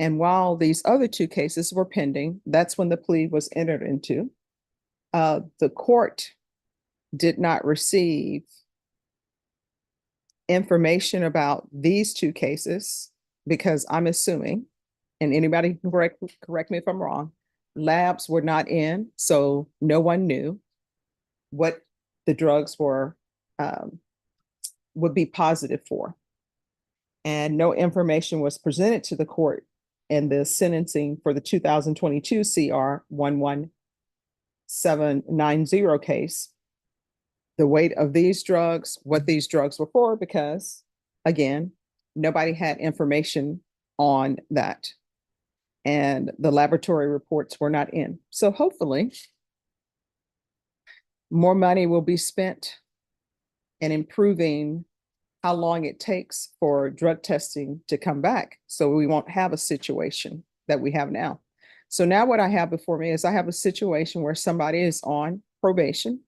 And while these other 2 cases were pending, that's when the plea was entered into. The court did not receive information about these 2 cases because I'm assuming, and anybody can correct me if I'm wrong, labs were not in, so no one knew what the drugs were, would be positive for. And no information was presented to the court in the sentencing for the 2022 CR 11790 case, the weight of these drugs, what these drugs were for, because again, nobody had information on that. And the laboratory reports were not in. So hopefully more money will be spent in improving how long it takes for drug testing to come back. So we won't have a situation that we have now. So now what I have before me is I have a situation where somebody is on probation.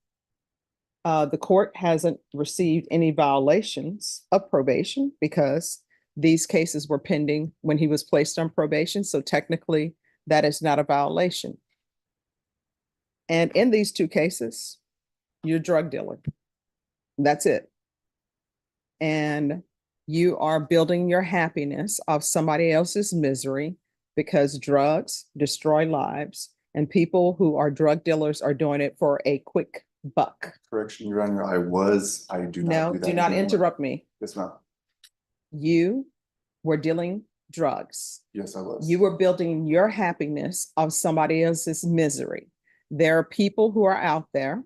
The court hasn't received any violations of probation because these cases were pending when he was placed on probation. So technically that is not a violation. And in these 2 cases, you're a drug dealer. That's it. And you are building your happiness off somebody else's misery because drugs destroy lives and people who are drug dealers are doing it for a quick buck. Correction, Your Honor, I do not No, do that do not anymore. interrupt me. Yes, ma'am. You were dealing drugs. Yes, I was. You were building your happiness of somebody else's misery. There are people who are out there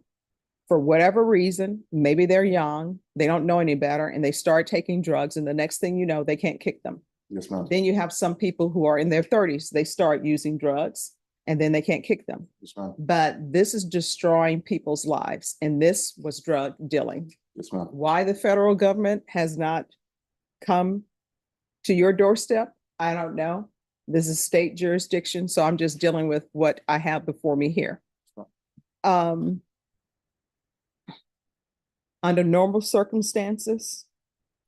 for whatever reason, maybe they're young, they don't know any better, and they start taking drugs, and the next thing you know, they can't kick them. Yes, ma'am. Then you have some people who are in their 30s, they start using drugs, and then they can't kick them. Yes, ma'am. But this is destroying people's lives, and this was drug dealing. Yes, ma'am. Why the federal government has not come to your doorstep, I don't know. This is state jurisdiction, so I'm just dealing with what I have before me here. Under normal circumstances,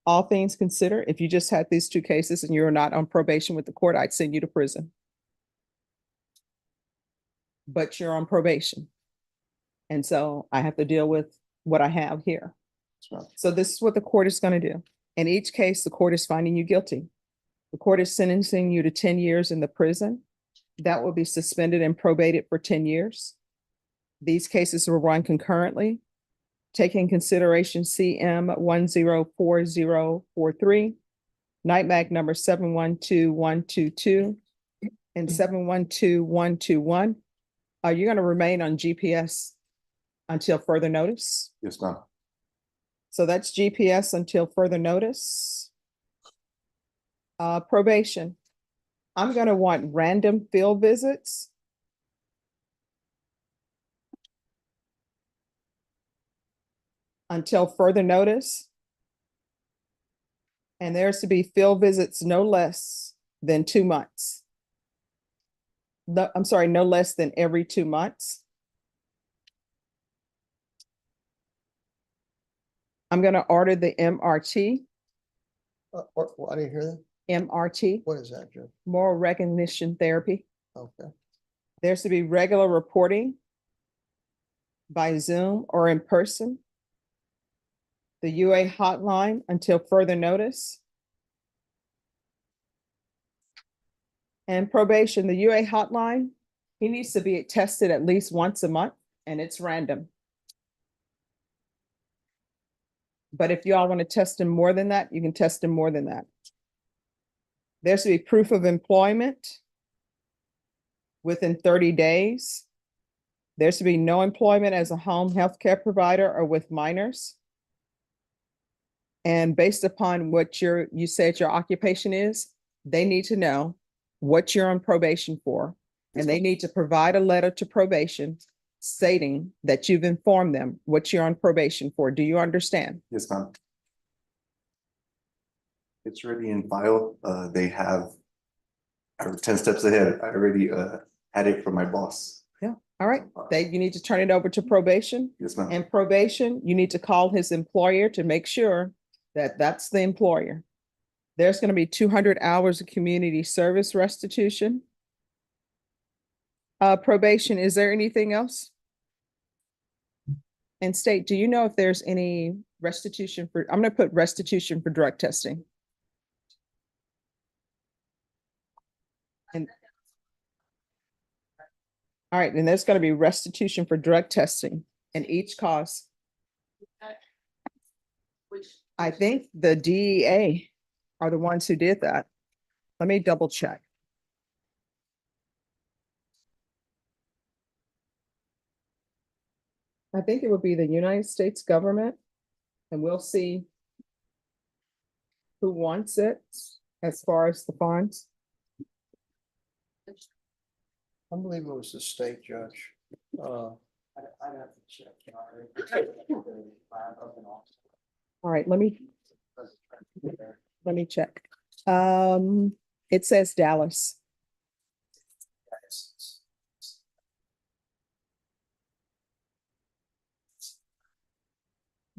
all things considered, if you just had these 2 cases and you're not on probation with the court, I'd send you to prison. But you're on probation. And so I have to deal with what I have here. So this is what the court is going to do. In each case, the court is finding you guilty. The court is sentencing you to 10 years in the prison. That will be suspended and probated for 10 years. These cases will run concurrently. Taking consideration CM 104043, NITMAG number 712122 and 712121. You're going to remain on GPS until further notice. Yes, ma'am. So that's GPS until further notice. Probation. I'm gonna want random field visits. Until further notice. And there's to be field visits no less than 2 months. No, I'm sorry, no less than every 2 months. I'm gonna order the MRT, I didn't hear that. MRT, What is that, Judge? moral recognition therapy. Okay. There's to be regular reporting by Zoom or in person. The UA hotline until further notice. And probation, the UA hotline, he needs to be tested at least once a month and it's random. But if you all want to test him more than that, you can test him more than that. There should be proof of employment within 30 days. There should be no employment as a home healthcare provider or with minors. And based upon what you said your occupation is, they need to know what you're on probation for. And they need to provide a letter to probation stating that you've informed them what you're on probation for. Do you understand? Yes, ma'am. It's already in file. They have, I was 10 steps ahead. I already had it from my boss. Yeah. All right. You need to turn it over to probation. Yes, ma'am. And probation, you need to call his employer to make sure that that's the employer. There's going to be 200 hours of community service restitution. Probation, is there anything else? And state, do you know if there's any restitution for, I'm going to put restitution for drug testing. And all right, and there's going to be restitution for drug testing and each cost. I think the DEA are the ones who did that. Let me double check. I think it would be the United States government, and we'll see who wants it as far as the funds. I believe it was the state judge. I'd have to check. All right, let me check. It says Dallas.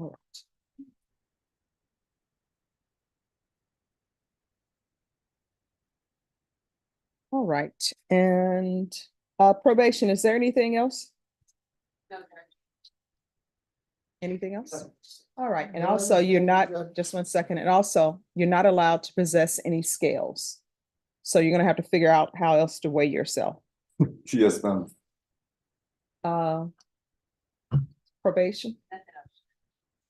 All right. All right, and probation, is there anything else? No, Anything else? All right, and also you're not, just 1 second, and also you're not allowed to possess any scales. So you're gonna have to figure out how else to weigh yourself. Yes, ma'am. Probation?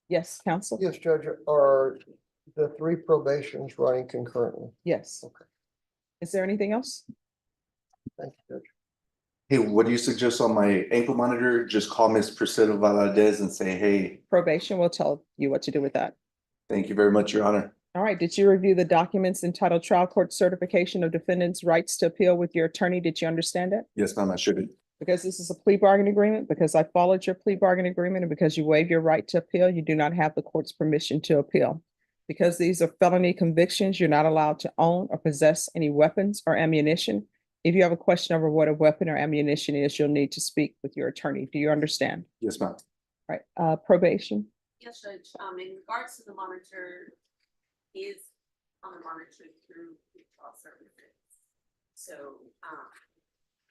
Yes, counsel? Yes, Judge, are the 3 probations running concurrently? Yes. Okay. Is there anything else? Thank you, Judge. Hey, what do you suggest on my ankle monitor? Just call Miss Priscilla Valadez and say, hey, Probation will tell you what to do with that. thank you very much, Your Honor. All right, did you review the documents entitled Trial Court Certification of Defendants' Rights to Appeal with your attorney? Did you understand it? Yes, ma'am, I should. Because this is a plea bargain agreement, because I followed your plea bargain agreement, and because you waived your right to appeal, you do not have the court's permission to appeal. Because these are felony convictions, you're not allowed to own or possess any weapons or ammunition. If you have a question over what a weapon or ammunition is, you'll need to speak with your attorney. Do you understand? Yes, ma'am. Right, probation. Yes, Judge, in regards to the monitor, is on the monitor through trial services. So,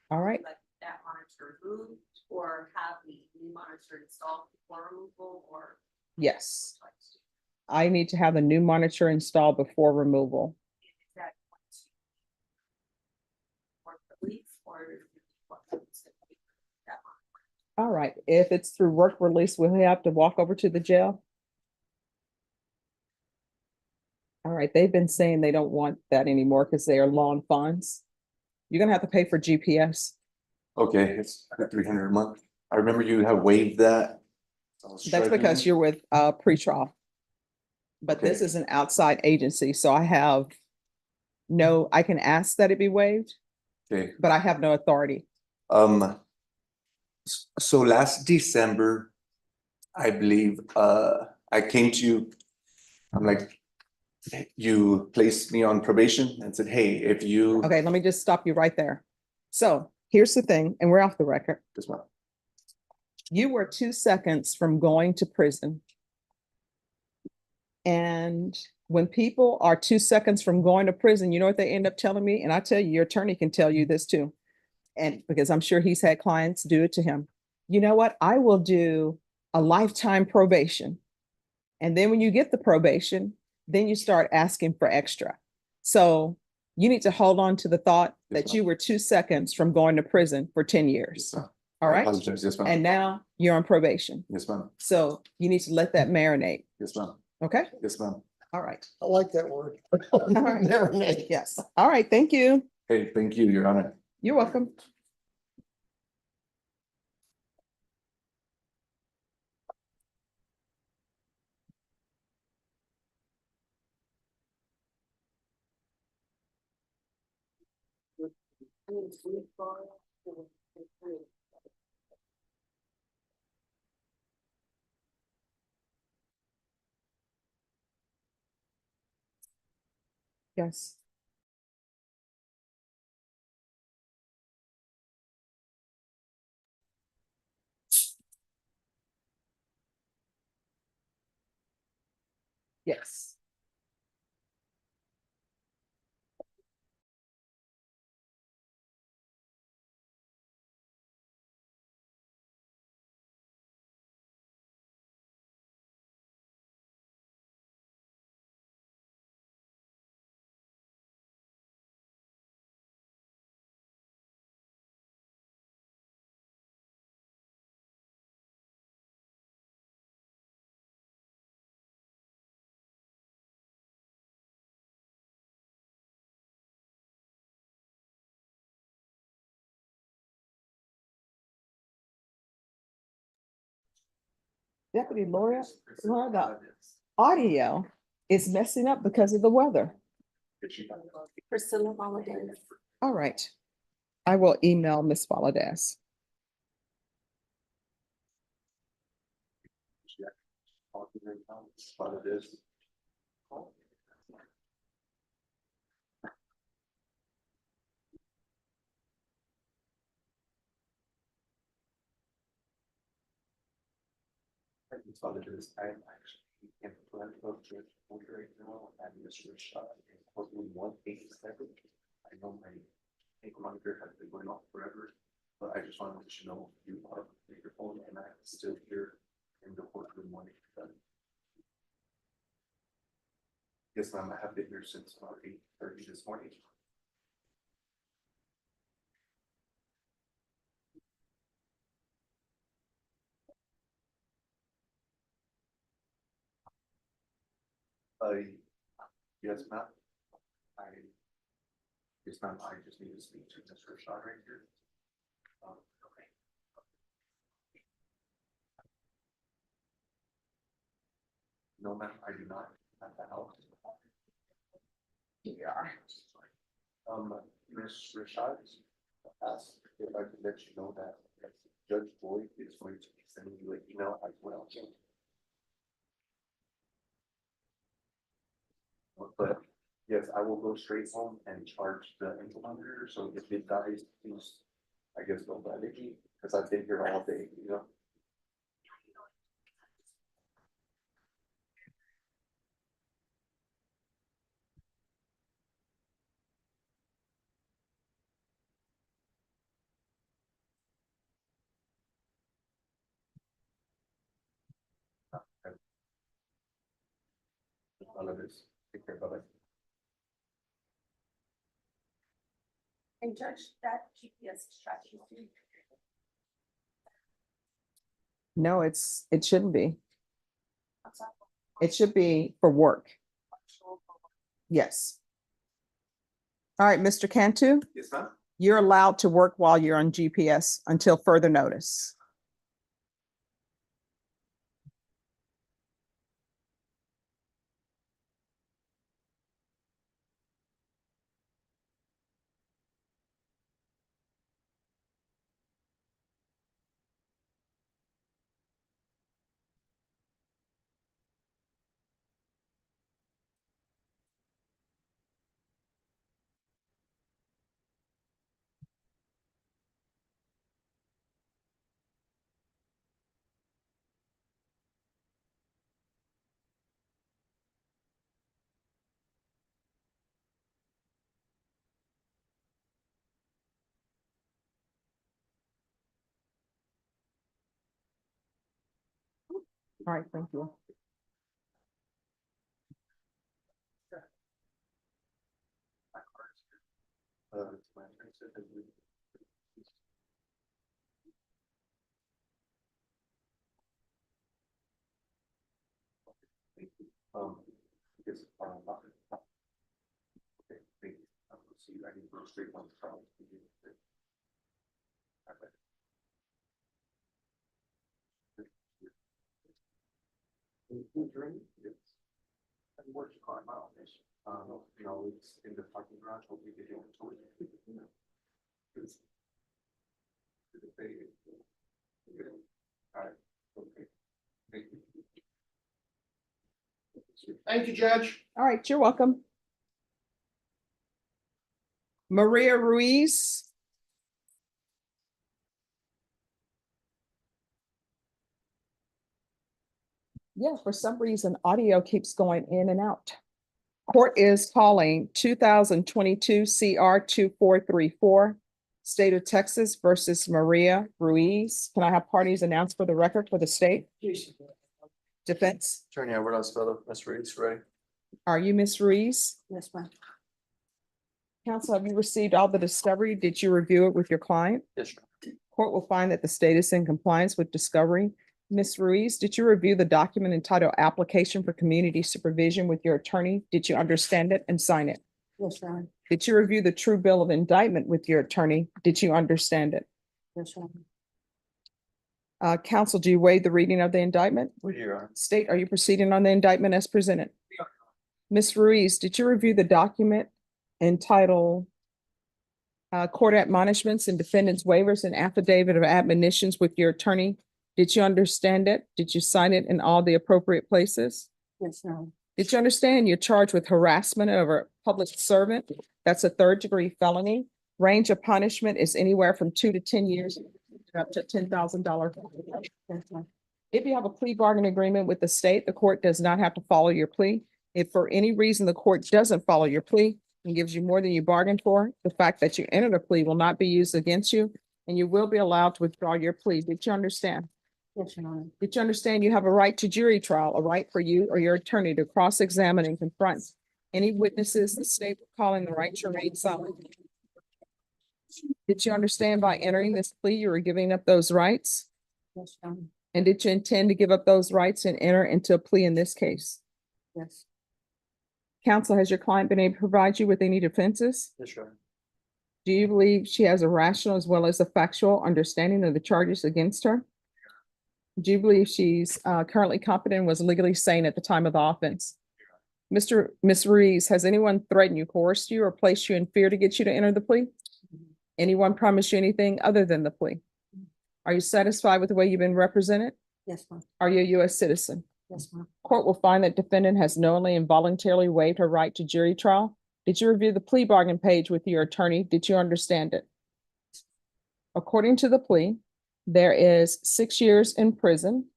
All right, let that monitor removed or have the new monitor installed before removal or? yes. I need to have a new monitor installed before removal. Is that going to work release or? What happens if we that monitor? All right, if it's through work release, will he have to walk over to the jail? All right, they've been saying they don't want that anymore because they are low on funds. You're gonna have to pay for GPS. Okay, it's 300 a month. I remember you have waived that. That's because you're with pretrial. but this Okay. is an outside agency, so I can ask that it be waived, Okay. but I have no authority. So last December, I believe, I came to you. I'm like, you placed me on probation and said, hey, if you. Okay, let me just stop you right there. So here's the thing, and we're off the record. Yes, ma'am. You were 2 seconds from going to prison. And when people are 2 seconds from going to prison, you know what they end up telling me? And I tell you, your attorney can tell you this too. And because I'm sure he's had clients do it to him. You know what? I will do a lifetime probation. And then when you get the probation, then you start asking for extra. So you need to hold on to the thought Yes, that ma'am. you were 2 seconds from going to prison for 10 years. Yes, ma'am. All I right. apologize. Yes, ma'am. And now you're on probation. Yes, ma'am. So you need to let that marinate. Yes, ma'am. Okay. Yes, ma'am. All right. I like that word. right. Marinate. Yes. All right. Thank you. Hey, thank you, Your Honor. You're welcome. Yes. Yes. Deputy Laura, the audio is messing up because of the weather. Priscilla Holiday. All right. I will email Miss Valadez. His father is, I actually am plan of Judge Porter right now and Mr. Shot in courtroom 187. I know my ink monitor has been going off forever, but I just wanted to let you know you are on your phone and I'm still here in the courtroom 187. Yes, ma'am, I have been here since about 8:30 this morning. Yes, ma'am. Yes, ma'am, I just need to speak to Mr. Shaw right here. Okay. No, ma'am, I do not have that out. Yeah. Ms. Rashad asked if I could let you know that Judge Boyd is going to be sending you an email as well. But yes, I will go straight home and charge the ankle monitor, so if it dies, please, I guess, don't bother me, because I've been here all day, you know? All of this, take care, bye-bye. And Judge, that GPS is tracking you. No, it shouldn't be. It should be for work. Yes. All right, Mr. Cantu, Yes, ma'am? you're allowed to work while you're on GPS until further notice. All right, thank you. Because, okay, thank you. I will see you. I need to go straight on the trial. Yes. And where's your car? My office. No, it's in the parking garage. Hope we get it to it. It's- All right, okay. Thank you. Thank you, Judge. All right, you're welcome. Maria Ruiz. Yeah, for some reason, audio keeps going in and out. Court is calling 2022 CR 2434, State of Texas versus Maria Ruiz. Can I have parties announced for the record for the state? Defense, Attorney Edward Osvaldo, Ms. Reed's ready. are you Miss Ruiz? Yes, ma'am. Counsel, have you received all the discovery? Did you review it with your client? Yes, sir. Court will find that the state is in compliance with discovery. Ms. Ruiz, did you review the document entitled Application for Community Supervision with your attorney? Did you understand it and sign it? Yes, ma'am. Did you review the true bill of indictment with your attorney? Did you understand it? Yes, ma'am. Counsel, do you waive the reading of the indictment? We do, Your Honor. State, are you proceeding on the indictment as presented? Ms. Ruiz, did you review the document entitled Court Admonishments and Defendants Waivers and Affidavit of Admonitions with your attorney? Did you understand it? Did you sign it in all the appropriate places? Yes, ma'am. Did you understand you're charged with harassment of a public servant? That's a third-degree felony. Range of punishment is anywhere from 2 to 10 years, up to $10,000. Yes, ma'am. If you have a plea bargain agreement with the state, the court does not have to follow your plea. If for any reason the court doesn't follow your plea and gives you more than you bargained for, the fact that you entered a plea will not be used against you, and you will be allowed to withdraw your plea. Did you understand? Yes, Your Honor. Did you understand you have a right to jury trial, a right for you or your attorney to cross-examine and confront any witnesses the state will call in the right to remain silent? Did you understand by entering this plea, you were giving up those rights? Yes, Your Honor. And did you intend to give up those rights and enter into a plea in this case? Yes. Counsel, has your client been able to provide you with any defenses? Yes, Your Honor. Do you believe she has a rational as well as a factual understanding of the charges against her? Do you believe she's currently competent and was legally sane at the time of the offense? Ms. Ruiz, has anyone threatened you, coerced you, or placed you in fear to get you to enter the plea? Anyone promised you anything other than the plea? Are you satisfied with the way you've been represented? Yes, ma'am. Are you a U.S. citizen? Yes, ma'am. Court will find that defendant has knowingly and voluntarily waived her right to jury trial. Did you review the plea bargain page with your attorney? Did you understand it? According to the plea, there is 6 years in prison,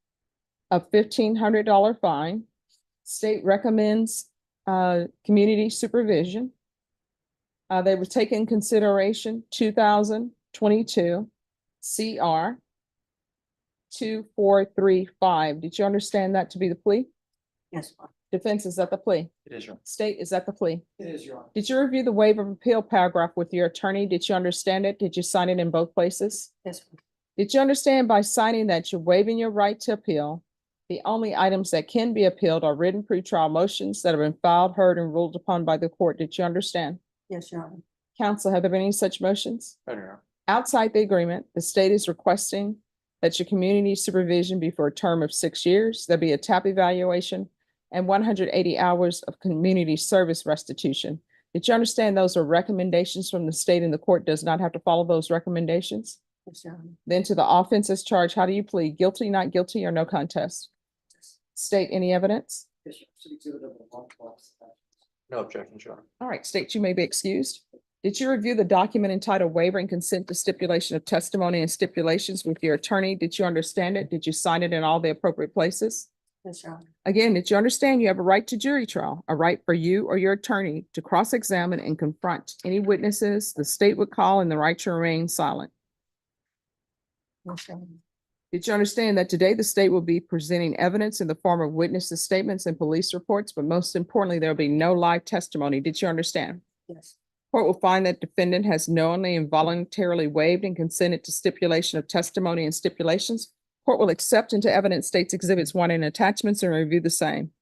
a $1,500 fine. State recommends community supervision. They were taking consideration 2022 CR 2435. Did you understand that to be the plea? Yes, ma'am. Defense, is that the plea? It is, Your Honor. State, is that the plea? It is, Your Honor. Did you review the waiver of appeal paragraph with your attorney? Did you understand it? Did you sign it in both places? Yes, ma'am. Did you understand by signing that you're waiving your right to appeal? The only items that can be appealed are written pretrial motions that have been filed, heard, and ruled upon by the court. Did you understand? Yes, Your Honor. Counsel, have there been any such motions? No, Your Honor. Outside the agreement, the state is requesting that your community supervision be for a term of 6 years. There'll be a TAP evaluation and 180 hours of community service restitution. Did you understand those are recommendations from the state and the court does not have to follow those recommendations? Yes, Your Honor. Then to the offenses charge, how do you plead? Guilty, not guilty, or no contest? State, any evidence? No objections, Your Honor. All right, state, you may be excused. Did you review the document entitled Waiver and Consent to Stipulation of Testimony and Stipulations with your attorney? Did you understand it? Did you sign it in all the appropriate places? Yes, Your Honor. Again, did you understand you have a right to jury trial, a right for you or your attorney to cross-examine and confront any witnesses the state would call and the right to remain silent? Yes, Your Honor. Did you understand that today the state will be presenting evidence in the form of witnesses' statements and police reports, but most importantly, there'll be no live testimony? Did you understand? Yes. Court will find that defendant has knowingly and voluntarily waived and consented to stipulation of testimony and stipulations. Court will accept into evidence states exhibits 1 and attachments and review the same.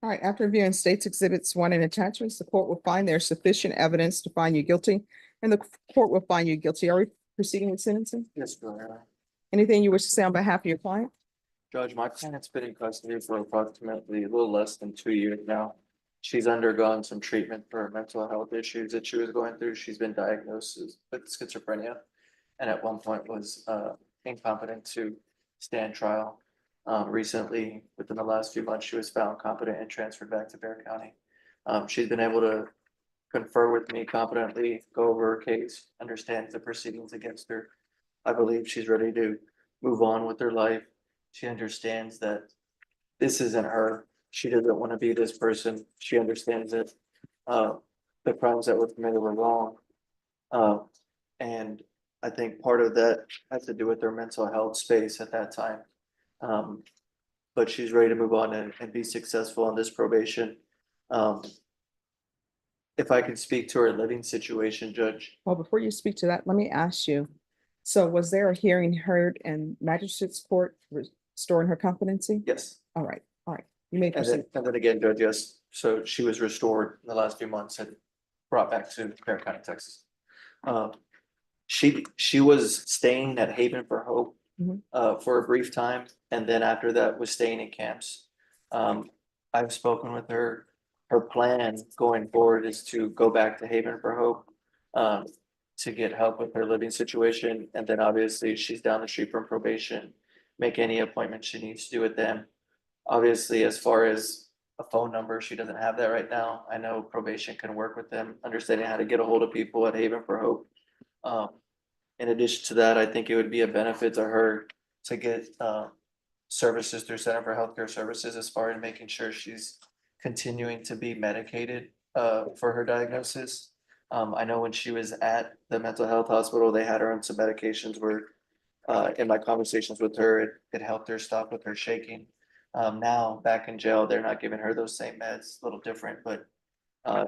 All right, after reviewing states exhibits 1 and attachments, the court will find there's sufficient evidence to find you guilty, and the court will find you guilty. Are we proceeding with sentencing? Yes, Your Honor. Anything you wish to say on behalf of your client? Judge, my client's been in custody for approximately a little less than 2 years now. She's undergone some treatment for mental health issues that she was going through. She's been diagnosed with schizophrenia, and at one point was incompetent to stand trial. Recently, within the last few months, she was found competent and transferred back to Bear County. She's been able to confer with me competently, go over her case, understands the proceedings against her. I believe she's ready to move on with her life. She understands that this isn't her. She doesn't want to be this person. She understands that the crimes that were committed were wrong. And I think part of that has to do with her mental health space at that time. But she's ready to move on and be successful on this probation. If I can speak to her living situation, Judge. Well, before you speak to that, let me ask you. So was there a hearing heard in magistrate's court restoring her competency? Yes. All right, you may proceed. And then again, Judge, yes, so she was restored in the last few months and brought back to Bear County, Texas. She was staying at Haven for Hope for a brief time, and then after that was staying in camps. I've spoken with her. Her plan going forward is to go back to Haven for Hope to get help with her living situation, and then obviously she's down the street from probation. Make any appointment she needs to do with them. Obviously, as far as a phone number, she doesn't have that right now. I know probation can work with them, understanding how to get a hold of people at Haven for Hope. In addition to that, I think it would be a benefit to her to get services through Center for Healthcare Services as far as making sure she's continuing to be medicated for her diagnosis. I know when she was at the mental health hospital, they had her on some medications where in my conversations with her, it helped her stop with her shaking. Now back in jail, they're not giving her those same meds, a little different, but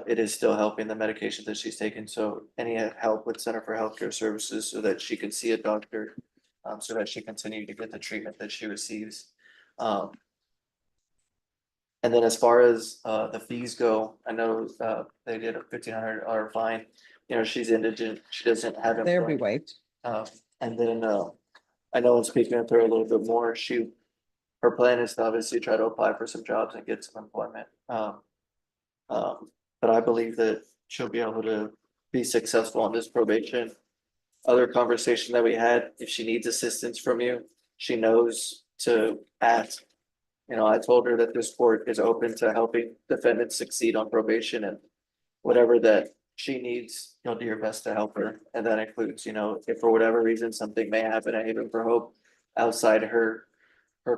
it is still helping the medication that she's taking. So any help with Center for Healthcare Services so that she can see a doctor, so that she continue to get the treatment that she receives. And then as far as the fees go, I know they did a $1,500 fine. You know, she's indigent, she doesn't have. They'll be employment. waived. And then I know in speaking with her a little bit more, her plan is to obviously try to apply for some jobs and get some employment. But I believe that she'll be able to be successful on this probation. Other conversation that we had, if she needs assistance from you, she knows to ask. You know, I told her that this court is open to helping defendants succeed on probation, and whatever that she needs, you'll do your best to help her. And that includes, you know, if for whatever reason something may happen at Haven for Hope outside her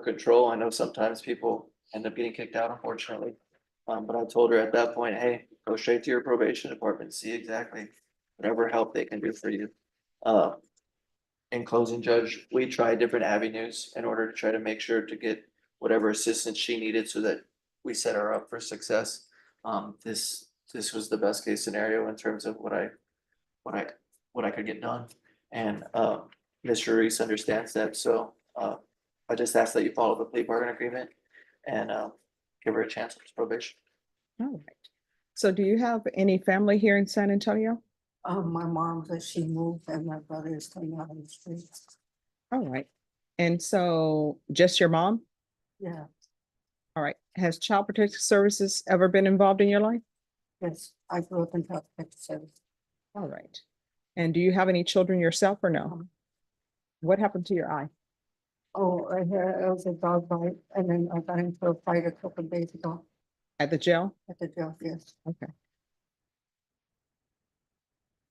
control. I know sometimes people end up getting kicked out, unfortunately. But I told her at that point, hey, go straight to your probation department, see exactly whatever help they can do for you. In closing, Judge, we tried different avenues in order to try to make sure to get whatever assistance she needed so that we set her up for success. This was the best case scenario in terms of what I could get done. And Mr. Reese understands that. So I just ask that you follow the plea bargain agreement and give her a chance for probation. All right. So do you have any family here in San Antonio? My mom said she moved and my brother is coming out on the streets. All right. And so just your mom? Yeah, All right. Has Child Protective Services ever been involved in your life? Yes, I grew up in South Texas. All right. And do you have any children yourself or no? What happened to your eye? Oh, I had, it was a dog bite, and then I got into a fight a couple of days ago At the jail? at the jail, yes. Okay.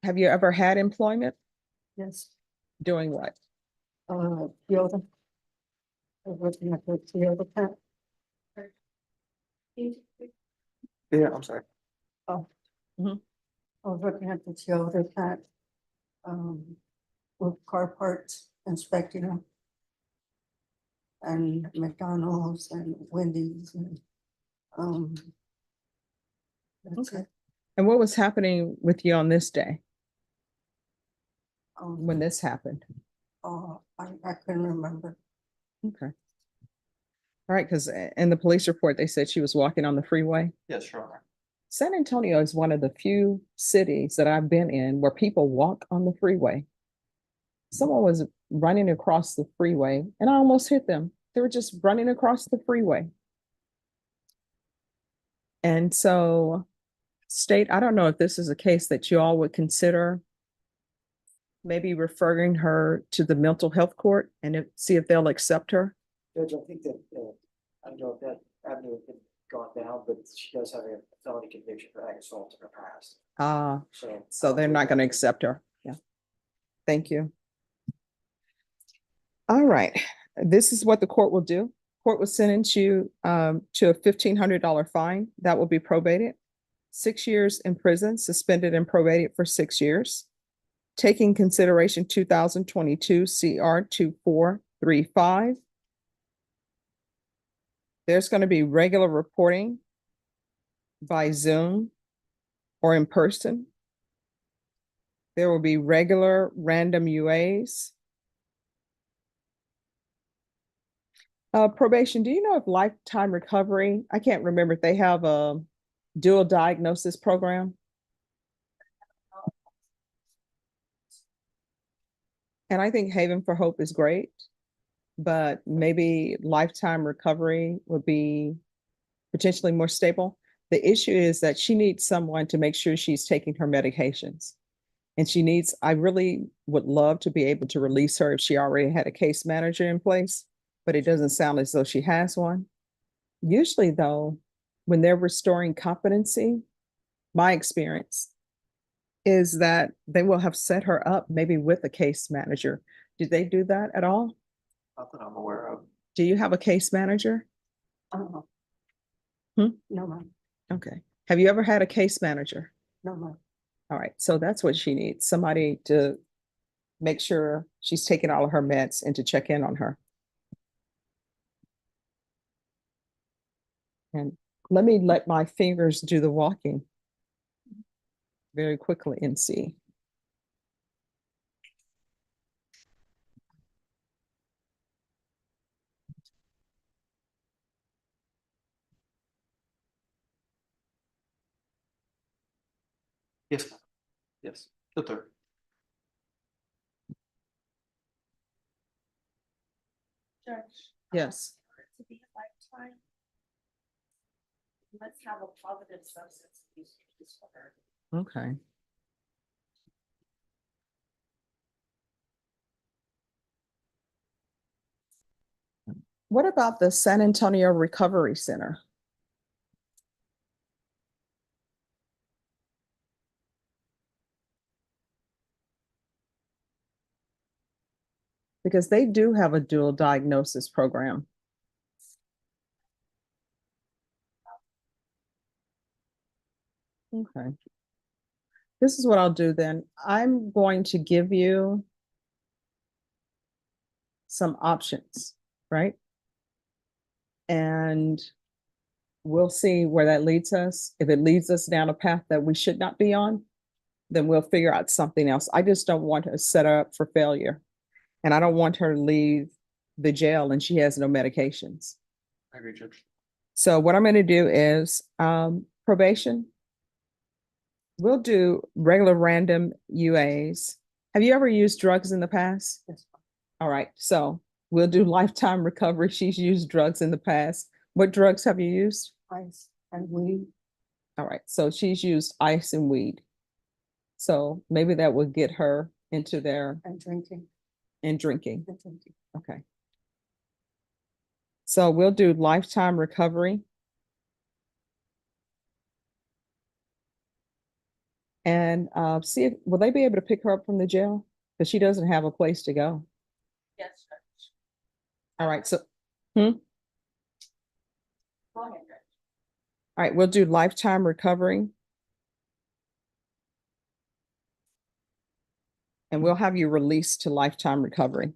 Have you ever had employment? Yes, Doing what? Yoda. I was working at the Yoda plant. Yeah, I'm sorry. Oh. Mhm. I was working at the Toyota plant, with car parts, inspecting them. And McDonald's and Wendy's and, that's Okay. it. And what was happening with you on this day Um, when this happened? oh, I couldn't remember. Okay. All right, because in the police report, they said she was walking on the freeway. Yes, sure. San Antonio is one of the few cities that I've been in where people walk on the freeway. Someone was running across the freeway and I almost hit them. They were just running across the freeway. And so, state, I don't know if this is a case that you all would consider maybe referring her to the mental health court and see if they'll accept her. Judge, I think that, I don't know if that avenue has been gone down, but she does have a felony conviction for ag assault in her past, So they're not going to accept her. Yeah. Thank you. All right. This is what the court will do. Court will sentence you to a $1,500 fine. That will be probated. 6 years in prison, suspended and probated for 6 years. Taking consideration 2022 CR 2435. There's going to be regular reporting by Zoom or in person. There will be regular random UAs. Probation, do you know if lifetime recovery, I can't remember if they have a dual diagnosis program? And I think Haven for Hope is great, but maybe lifetime recovery would be potentially more stable. The issue is that she needs someone to make sure she's taking her medications. And she needs, I really would love to be able to release her if she already had a case manager in place, but it doesn't sound as though she has one. Usually though, when they're restoring competency, my experience is that they will have set her up maybe with a case manager. Did they do that at all? Not that I'm aware of. Do you have a case manager? No, ma'am. Okay. Have you ever had a case manager? No, ma'am. All right. So that's what she needs. Somebody to make sure she's taking all of her meds and to check in on her. And let my fingers do the walking very quickly and see. Yes, ma'am. Yes, the third. Judge. Yes. To be a lifetime. Let's have a positive substance abuse disorder. Okay. What about the San Antonio Recovery Center? Because they do have a dual diagnosis program. Okay. This is what I'll do then. I'm going to give you some options, right? And we'll see where that leads us. If it leads us down a path that we should not be on, then we'll figure out something else. I just don't want to set her up for failure. And I don't want her to leave the jail and she has no medications. I agree, Judge. So what I'm going to do is probation. We'll do regular random UAs. Have you ever used drugs in the past? Yes. All right. So we'll do lifetime recovery. She's used drugs in the past. What drugs have you used? Ice and weed. All right, so she's used ice and weed. So maybe that would get her into there And drinking. and drinking. and drinking. Okay. So we'll do lifetime recovery. And see if, will they be able to pick her up from the jail? Because she doesn't have a place to go. Yes, Judge. All right, so, Go ahead, Judge. all right, we'll do lifetime recovery. And we'll have you released to lifetime recovery.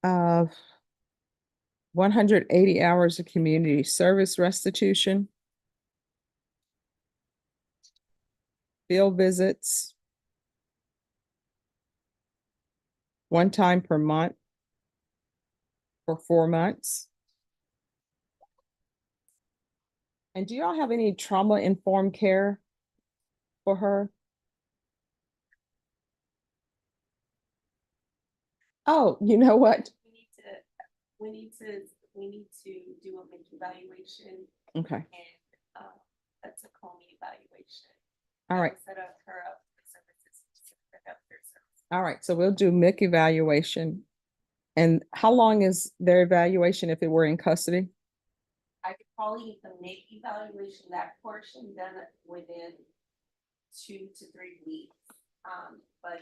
Uh, 180 hours of community service restitution. Field visits. One time per month for 4 months. And do y'all have any trauma-informed care for her? Oh, you know what? We need to do a mental evaluation Okay, and, that's a COMI evaluation. all right, Set up her up for services, for healthcare services. all right. So we'll do MIC evaluation. And how long is their evaluation if it were in custody? I could probably make evaluation, that portion done within 2 to 3 weeks. But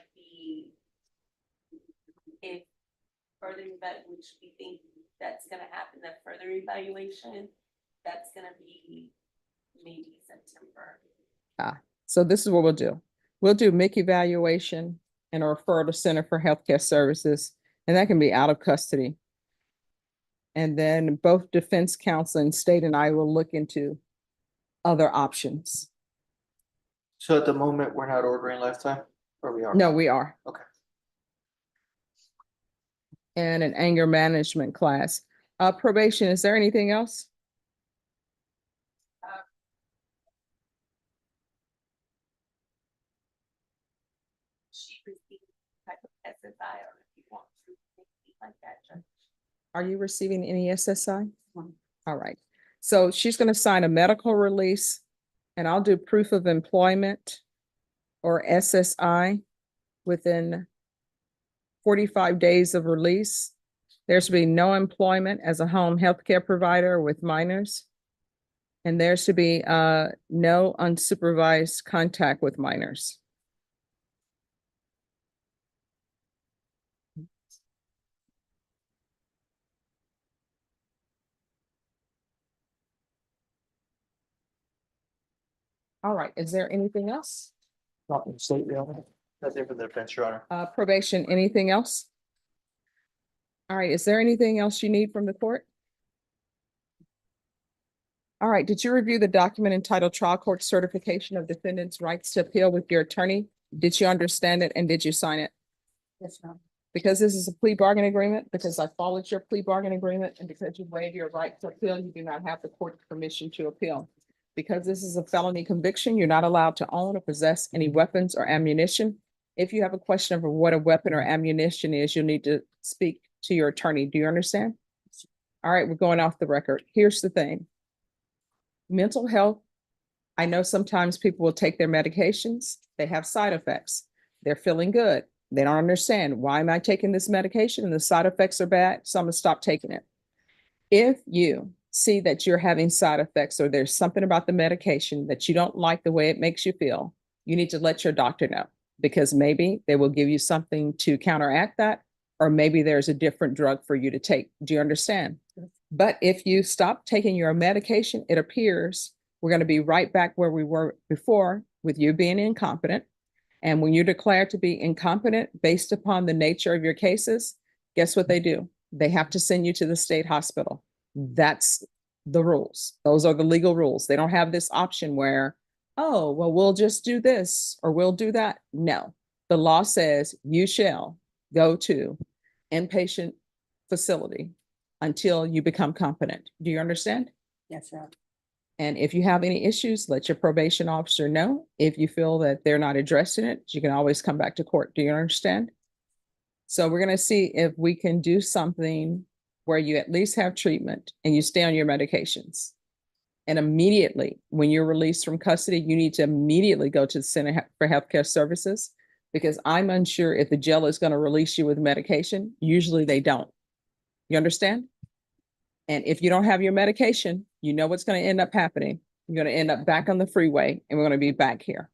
if further which we think that's gonna happen, that further evaluation, that's gonna be maybe September. So this is what we'll do. We'll do MIC evaluation and a referral to Center for Healthcare Services, and that can be out of custody. And then both defense counsel and state and I will look into other options. So at the moment, we're not ordering lifetime, or we are? No, we are. Okay. And an anger management class. Probation, is there anything else? She received type of SSI, or if you want to, anything like that, Judge. Are you receiving any SSI? All right. So she's going to sign a medical release and I'll do proof of employment or SSI within 45 days of release. There's to be no employment as a home healthcare provider with minors. And there's to be no unsupervised contact with minors. All right, is there anything else? Not in state, real. That's it for the defense, Your Honor. Probation, anything else? All right, is there anything else you need from the court? All right, did you review the document entitled Trial Court Certification of Defendants' Rights to Appeal with your attorney? Did you understand it and did you sign it? Yes, ma'am. Because this is a plea bargain agreement, because I followed your plea bargain agreement, and because you waived your right to appeal, you do not have the court's permission to appeal. Because this is a felony conviction, you're not allowed to own or possess any weapons or ammunition. If you have a question of what a weapon or ammunition is, you'll need to speak to your attorney. Do you understand? All right, we're going off the record. Here's the thing. Mental health, I know sometimes people will take their medications. They have side effects. They're feeling good. They don't understand, why am I taking this medication and the side effects are bad, so I'm gonna stop taking it. If you see that you're having side effects or there's something about the medication that you don't like the way it makes you feel, you need to let your doctor know, because maybe they will give you something to counteract that, or maybe there's a different drug for you to take. Do you understand? But if you stop taking your medication, it appears we're going to be right back where we were before with you being incompetent. And when you're declared to be incompetent based upon the nature of your cases, guess what they do? They have to send you to the state hospital. That's the rules. Those are the legal rules. They don't have this option where, oh, well, we'll just do this or we'll do that. No, the law says you shall go to inpatient facility until you become competent. Do you understand? Yes, sir. And if you have any issues, let your probation officer know. If you feel that they're not addressing it, you can always come back to court. Do you understand? So we're gonna see if we can do something where you at least have treatment and you stay on your medications. And immediately, when you're released from custody, you need to immediately go to the Center for Healthcare Services, because I'm unsure if the jail is gonna release you with medication. Usually they don't. You understand? And if you don't have your medication, you know what's going to end up happening. You're going to end up back on the freeway and we're going to be back here.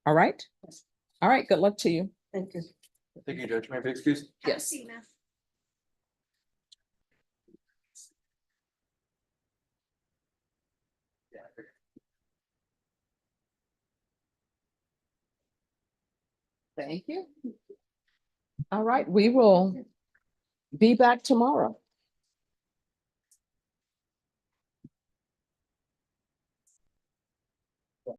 All right? All right. Good luck to you. Thank you. Thank you, Judge. May I be excused? Yes. Thank you. All right. We will be back tomorrow.